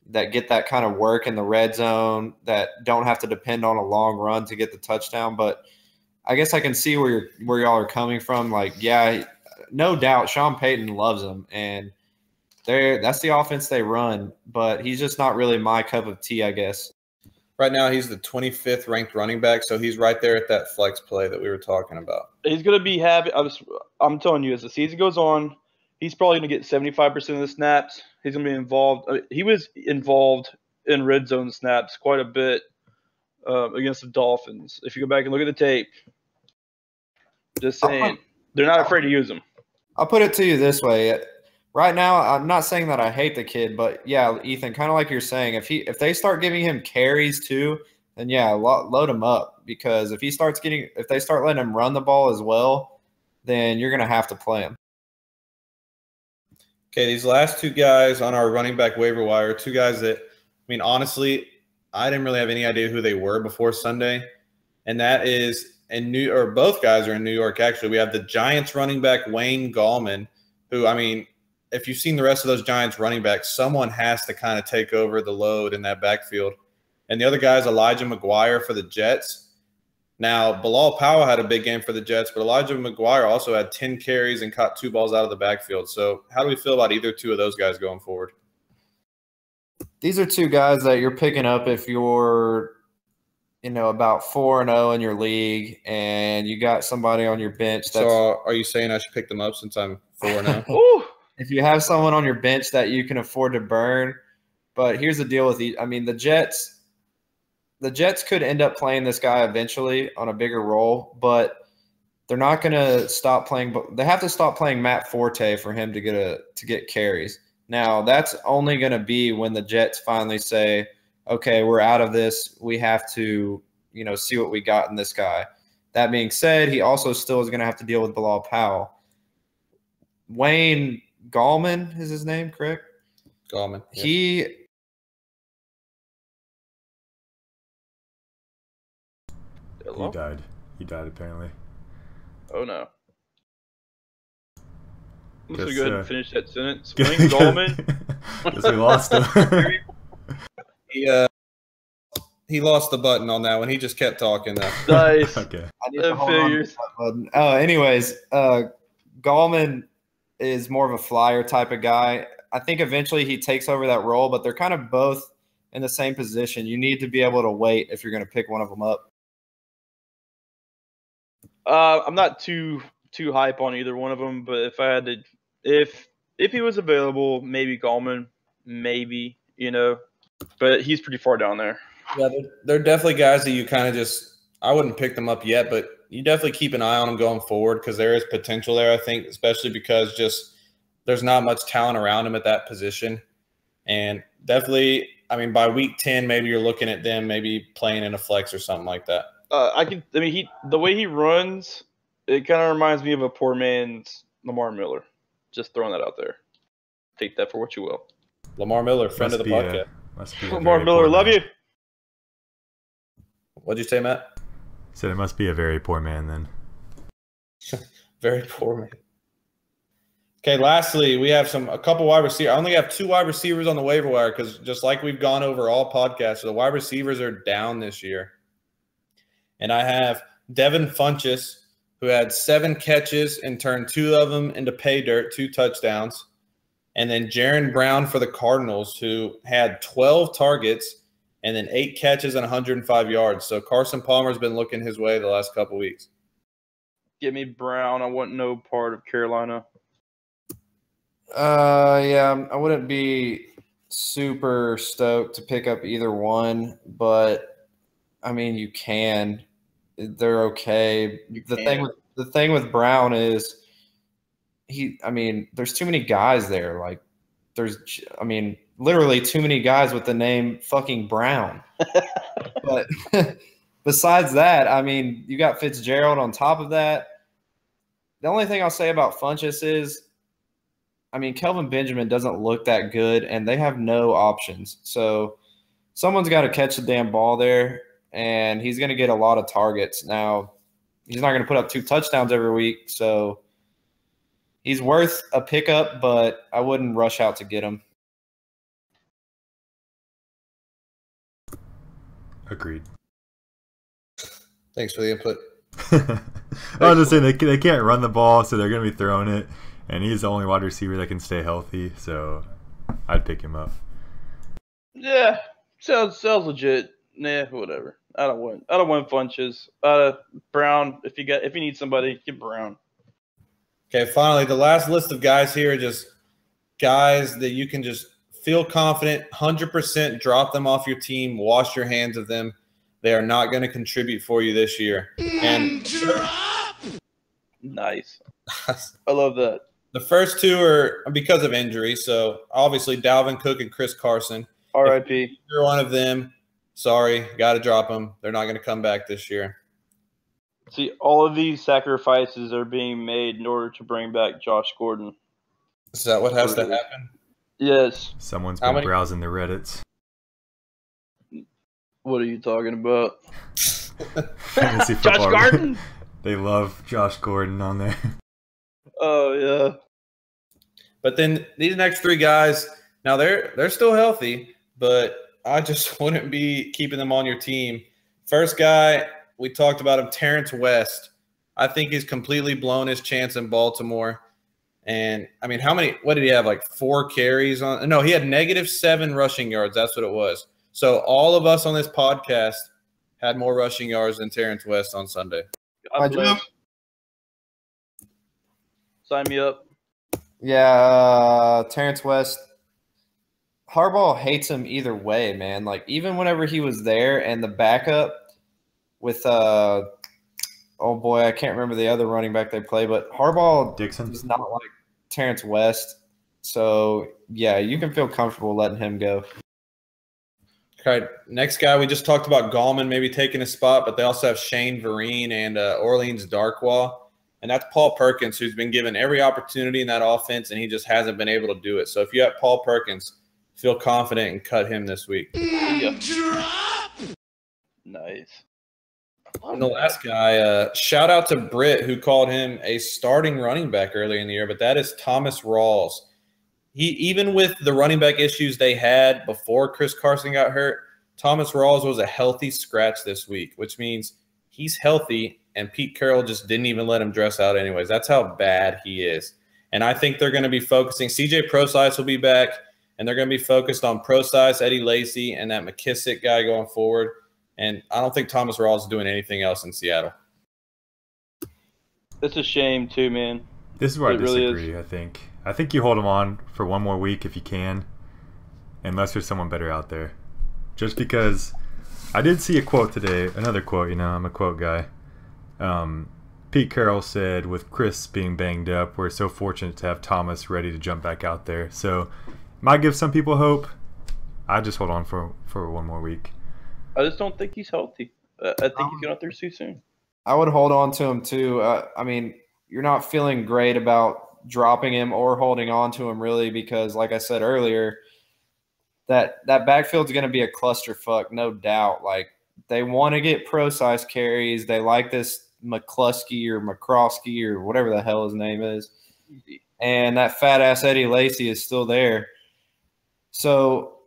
that get that kind of work in the red zone, that don't have to depend on a long run to get the touchdown. But I guess I can see where y'all are coming from. Like, yeah, no doubt Sean Payton loves him, and that's the offense they run, but he's just not really my cup of tea, I guess. Right now, he's the 25th ranked running back, so he's right there at that flex play that we were talking about. He's going to be happy. I'm telling you, as the season goes on, he's probably going to get 75% of the snaps. He's going to be involved. He was involved in red zone snaps quite a bit against the Dolphins. If you go back and look at the tape, just saying, they're not afraid to use him. I'll put it to you this way. Right now, I'm not saying that I hate the kid, but yeah, Ethan, kind of like you're saying, if they start giving him carries too, then yeah, load him up, because if they start letting him run the ball as well, then you're going to have to play him. Okay, these last two guys on our running back waiver wire, two guys that, I mean, honestly, I didn't really have any idea who they were before Sunday, and that is both guys are in New York. Actually, we have the Giants running back Wayne Gallman, who, I mean, if you've seen the rest of those Giants running backs, someone has to kind of take over the load in that backfield. And the other guy is Elijah McGuire for the Jets. Now, Bilal Powell had a big game for the Jets, but Elijah McGuire also had 10 carries and caught 2 balls out of the backfield. So how do we feel about either two of those guys going forward? These are two guys that you're picking up if you're, about 4-0 in your league and you got somebody on your bench. So are you saying I should pick them up since I'm 4-0? If you have someone on your bench that you can afford to burn, but here's the deal with the Jets. The Jets could end up playing this guy eventually on a bigger role, but they're not going to stop playing. But they have to stop playing Matt Forte for him to get carries. Now that's only going to be when the Jets finally say, "Okay, we're out of this. We have to, see what we got in this guy." That being said, he also still is going to have to deal with Bilal Powell. Wayne Gallman is his name, correct? Gallman. Yeah. He Hello? died. He died apparently. Oh no. I'm just Guess, gonna go ahead uh, and finish that sentence. Wayne Gallman. Guess we lost him. He lost the button on that one. He just kept talking though. Nice. Okay. I need That to hold on to figures. that button. Anyways, Gallman is more of a flyer type of guy. I think eventually he takes over that role, but they're kind of both in the same position. You need to be able to wait if you're going to pick one of them up. I'm not too hype on either one of them, but if I had to, if he was available, maybe Gallman, maybe, but he's pretty far down there. Yeah, they're definitely guys that you kind of just – I wouldn't pick them up yet, but you definitely keep an eye on them going forward because there is potential there, I think, especially because just there's not much talent around them at that position. And definitely, I mean, by week 10, maybe you're looking at them maybe playing in a flex or something like that. The way he runs, it kind of reminds me of a poor man's Lamar Miller. Just throwing that out there. Take that for what you will. Lamar Miller, friend of the podcast. Must be a Lamar very Miller, poor love man. you. What'd you say, Matt? Said it must be a very poor man then. Very poor man. Okay, lastly, we have a couple wide receivers. I only have 2 wide receivers on the waiver wire because just like we've gone over all podcasts, the wide receivers are down this year. And I have Devin Funchess, who had 7 catches and turned 2 of them into pay dirt, 2 touchdowns. And then Jaron Brown for the Cardinals, who had 12 targets and then 8 catches and 105 yards. So Carson Palmer's been looking his way the last couple weeks. Give me Brown. I want no part of Carolina. Yeah, I wouldn't be super stoked to pick up either one, but I mean, you can. They're okay. The thing with Brown is there's too many guys there. Like literally too many guys with the name fucking Brown. But besides that, you got Fitzgerald on top of that. The only thing I'll say about Funchess is, Kelvin Benjamin doesn't look that good, and they have no options. So someone's got to catch the damn ball there, and he's going to get a lot of targets. Now, he's not going to put up 2 touchdowns every week, so he's worth a pickup, but I wouldn't rush out to get him. Agreed. Thanks for the input. I was just saying they can't run the ball, so they're going to be throwing it. And he's the only wide receiver that can stay healthy, so I'd pick him up. Yeah, sounds legit. Nah, whatever. I don't want Funches. Brown. If you need somebody, get Brown. Okay, finally, the last list of guys here are just guys that you can just feel confident, 100% drop them off your team, wash your hands of them. They are not going to contribute for you this year. And nice. I love that. The first 2 are because of injury. So obviously Dalvin Cook and Chris Carson. R.I.P. If you're one of them, sorry, got to drop them. They're not going to come back this year. See, all of these sacrifices are being made in order to bring back Josh Gordon. Is that what has to happen? Yes. Someone's been browsing the Reddits. What are you talking about? Fantasy Josh football. Gordon? They love Josh Gordon on there. Oh, yeah. But then these next 3 guys, now they're still healthy, but I just wouldn't be keeping them on your team. First guy, we talked about him, Terrence West. I think he's completely blown his chance in Baltimore. And, what did he have, like 4 carries on? No, he had -7 rushing yards. That's what it was. So all of us on this podcast had more rushing yards than Terrence West on Sunday. God bless. Sign me up. Yeah, Terrence West. Harbaugh hates him either way, man. Like, even whenever he was there and the backup with oh boy, I can't remember the other running back they play, but Harbaugh Dixon does not like Terrence West. So yeah, you can feel comfortable letting him go. Okay, next guy, we just talked about Gallman maybe taking a spot, but they also have Shane Vereen and Orleans Darkwa. And that's Paul Perkins, who's been given every opportunity in that offense, and he just hasn't been able to do it. So if you have Paul Perkins, feel confident and cut him this week. Nice. And the last guy, shout out to Britt, who called him a starting running back earlier in the year, but that is Thomas Rawls. Even with the running back issues they had before Chris Carson got hurt, Thomas Rawls was a healthy scratch this week, which means he's healthy, and Pete Carroll just didn't even let him dress out anyways. That's how bad he is. And I think they're going to be focusing – CJ Prosise will be back, and they're going to be focused on Prosise, Eddie Lacy, and that McKissick guy going forward. And I don't think Thomas Rawls is doing anything else in Seattle. It's a shame too, man. This is where I Really disagree, I think. I think you hold him on for one more week if you can, unless there's someone better out there. Just because I did see a quote today, another quote, you know, I'm a quote guy. Pete Carroll said, with Chris being banged up, we're so fortunate to have Thomas ready to jump back out there. So might give some people hope. I just hold on for one more week. I just don't think he's healthy. I think he's going out there too soon. I would hold on to him too. I mean, you're not feeling great about dropping him or holding on to him really because, like I said earlier, that backfield's going to be a clusterfuck, no doubt. Like, they want to get pro-size carries. They like this McCluskey or McCroskey or whatever the hell his name is. And that fat-ass Eddie Lacy is still there. So,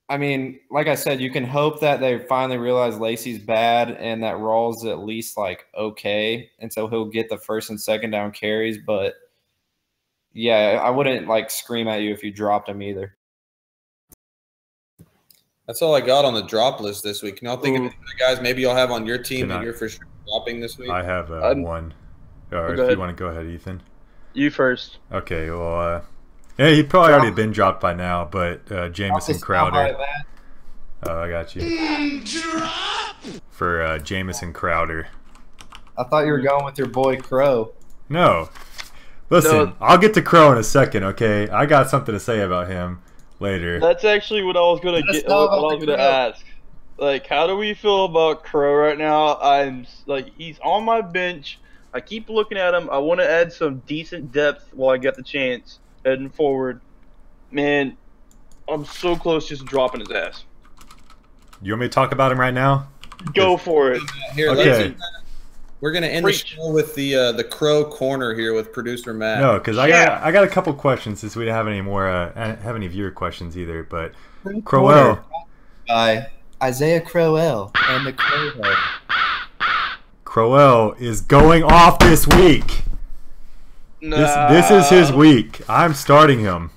I mean, like I said, you can hope that they finally realize Lacy's bad and that Rawls is at least, like, okay. And so he'll get the first and second down carries. But, yeah, I wouldn't, like, scream at you if you dropped him either. That's all I got on the drop list this week. Can y'all think of any other guys maybe y'all have on your team that you're for sure dropping this week? I have one. Or if you want to go ahead, Ethan. You first. Okay, well, yeah, he probably already been dropped by now, but Jamison Crowder. Oh, I got you. For Jamison Crowder. I thought you were going with your boy Crow. No. Listen, I'll get to Crow in a second, okay? I got something to say about him later. That's actually what I was gonna get. What I was gonna ask. Like, how do we feel about Crow right now? I'm like, he's on my bench. I keep looking at him. I want to add some decent depth while I get the chance heading forward. Man, I'm so close just dropping his ass. You want me to talk about him right now? Go for it. Here, Okay. we're gonna end the show with the Crow corner here with producer Matt. No, because I got a couple questions since we didn't have any more have any viewer questions either. But Crowell By Isaiah Crowell and the Crowhead. Crowell is going off this week. Nah. This is his week. I'm starting him.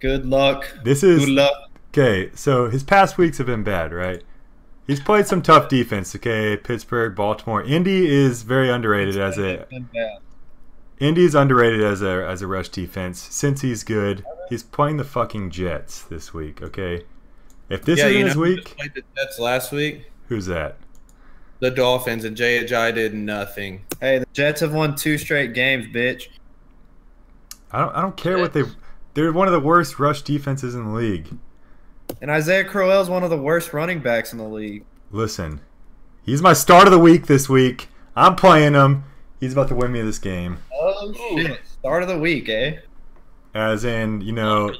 Good luck. Good luck. Okay. So his past weeks have been bad, right? He's played some tough defense. Okay, Pittsburgh, Baltimore, Indy is very underrated as a. Indy's underrated as a rush defense. Since he's good, he's playing the fucking Jets this week. Okay, if this isn't his week, played the Jets last week. Who's that? The Dolphins, and Jay Ajayi did nothing. Hey, the Jets have won 2 straight games, bitch. I don't care what they're one of the worst rush defenses in the league. And Isaiah Crowell is one of the worst running backs in the league. Listen, he's my start of the week this week. I'm playing him. He's about to win me this game. Oh, shit. Start of the week, eh? As in, you know.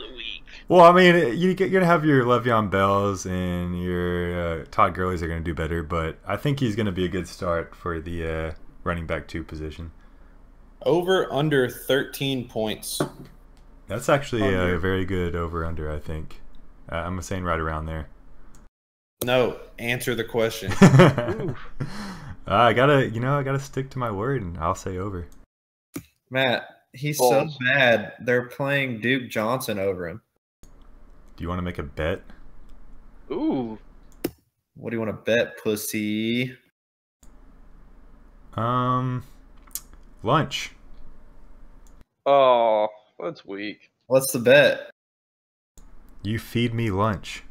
Well, I mean, you're going to have your Le'Veon Bells and your Todd Gurleys are going to do better, but I think he's going to be a good start for the running back 2 position. Over under 13 points. That's actually a very good over-under, I think. I'm saying right around there. No, answer the question. I gotta stick to my word, and I'll say over. Matt, he's so bad. They're playing Duke Johnson over him. Do you want to make a bet? Ooh. What do you want to bet, pussy? Lunch. Oh, that's weak. What's the bet? You feed me lunch.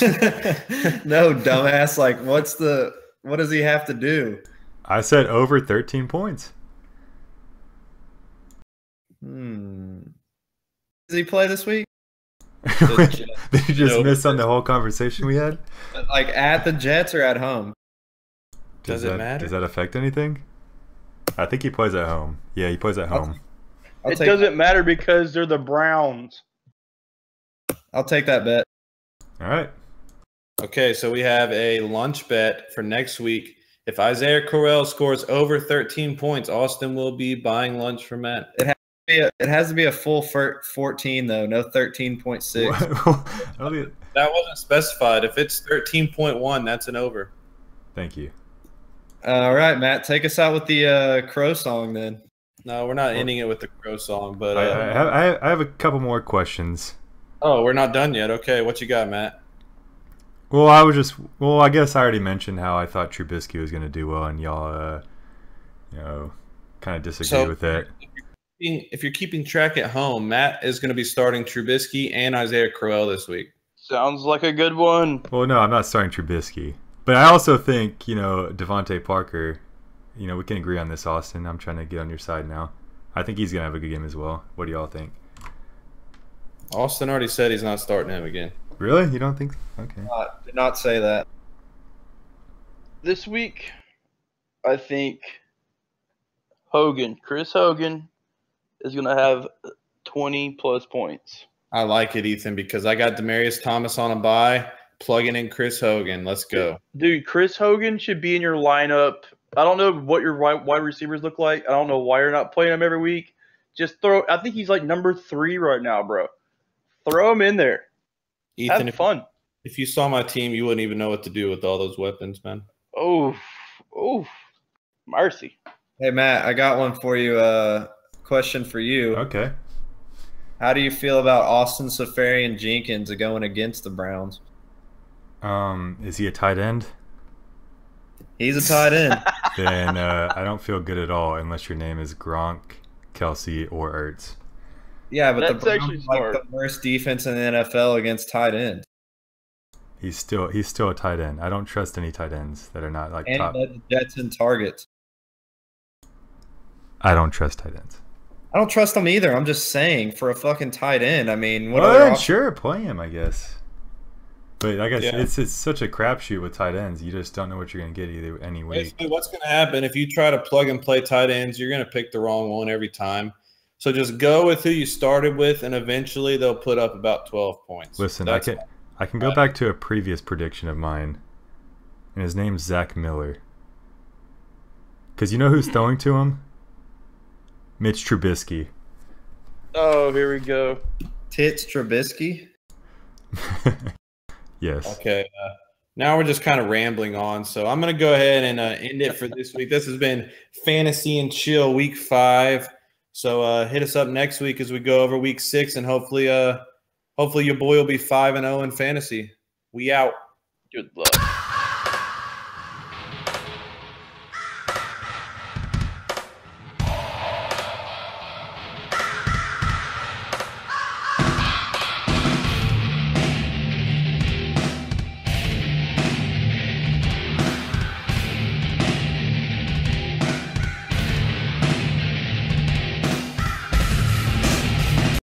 No, dumbass. Like, what does he have to do? I said over 13 points. Does he play this week? Did you just miss on the whole conversation we had? Like, at the Jets or at home? Does it matter? Does that affect anything? I think he plays at home. Yeah, he plays at home. It doesn't matter because they're the Browns. I'll take that bet. All right. Okay, so we have a lunch bet for next week. If Isaiah Crowell scores over 13 points, Austin will be buying lunch for Matt. It has to be a full 14, though. No 13.6. That wasn't specified. If it's 13.1, that's an over. Thank you. All right, Matt, take us out with the Crow song then. No, we're not ending it with the Crow song, but I have a couple more questions. oh, we're not done yet. Okay, what you got, Matt? Well, I guess I already mentioned how I thought Trubisky was going to do well, and y'all, kind of disagree with that. If you're keeping track at home, Matt is going to be starting Trubisky and Isaiah Crowell this week. Sounds like a good one. Well, no, I'm not starting Trubisky. But I also think, Devontae Parker, we can agree on this, Austin. I'm trying to get on your side now. I think he's going to have a good game as well. What do y'all think? Austin already said he's not starting him again. Really? You don't think? Okay. Did not say that. This week, I think Chris Hogan, is going to have 20-plus points. I like it, Ethan, because I got Demaryius Thomas on a bye, plugging in Chris Hogan. Let's go. Dude, Chris Hogan should be in your lineup. I don't know what your wide receivers look like. I don't know why you're not playing him every week. Just I think he's like number 3 right now, bro. Throw him in there. Ethan, have fun. If you saw my team, you wouldn't even know what to do with all those weapons, man. Oh, mercy. Hey, Matt, I got one for you. Question for you. Okay. How do you feel about Austin Seferian-Jenkins going against the Browns? Is he a tight end? He's a tight end. Then I don't feel good at all unless your name is Gronk, Kelsey, or Ertz. Yeah, but That's the Browns actually are smart. like the worst defense in the NFL against tight ends. He's still a tight end. I don't trust any tight ends that are not like And top. he led the Jets in targets. I don't trust tight ends. I don't trust him either. I'm just saying, for a fucking tight end. I mean, what Well, other then, option? sure, play him, I guess. But I guess Yeah. it's such a crapshoot with tight ends. You just don't know what you're going to get any week. Basically, what's going to happen if you try to plug and play tight ends, you're going to pick the wrong one every time. So just go with who you started with, and eventually they'll put up about 12 points. Listen, That's I can go back to a previous prediction of mine, and his name's Zach Miller. Because you know who's throwing to him? Mitch Trubisky. Oh, here we go. Tits Trubisky? Yes. Okay. Now we're just kind of rambling on, so I'm going to go ahead and end it for this week. This has been Fantasy and Chill Week 5. So hit us up next week as we go over Week 6, and hopefully your boy will be 5-0 in fantasy. We out. Good luck.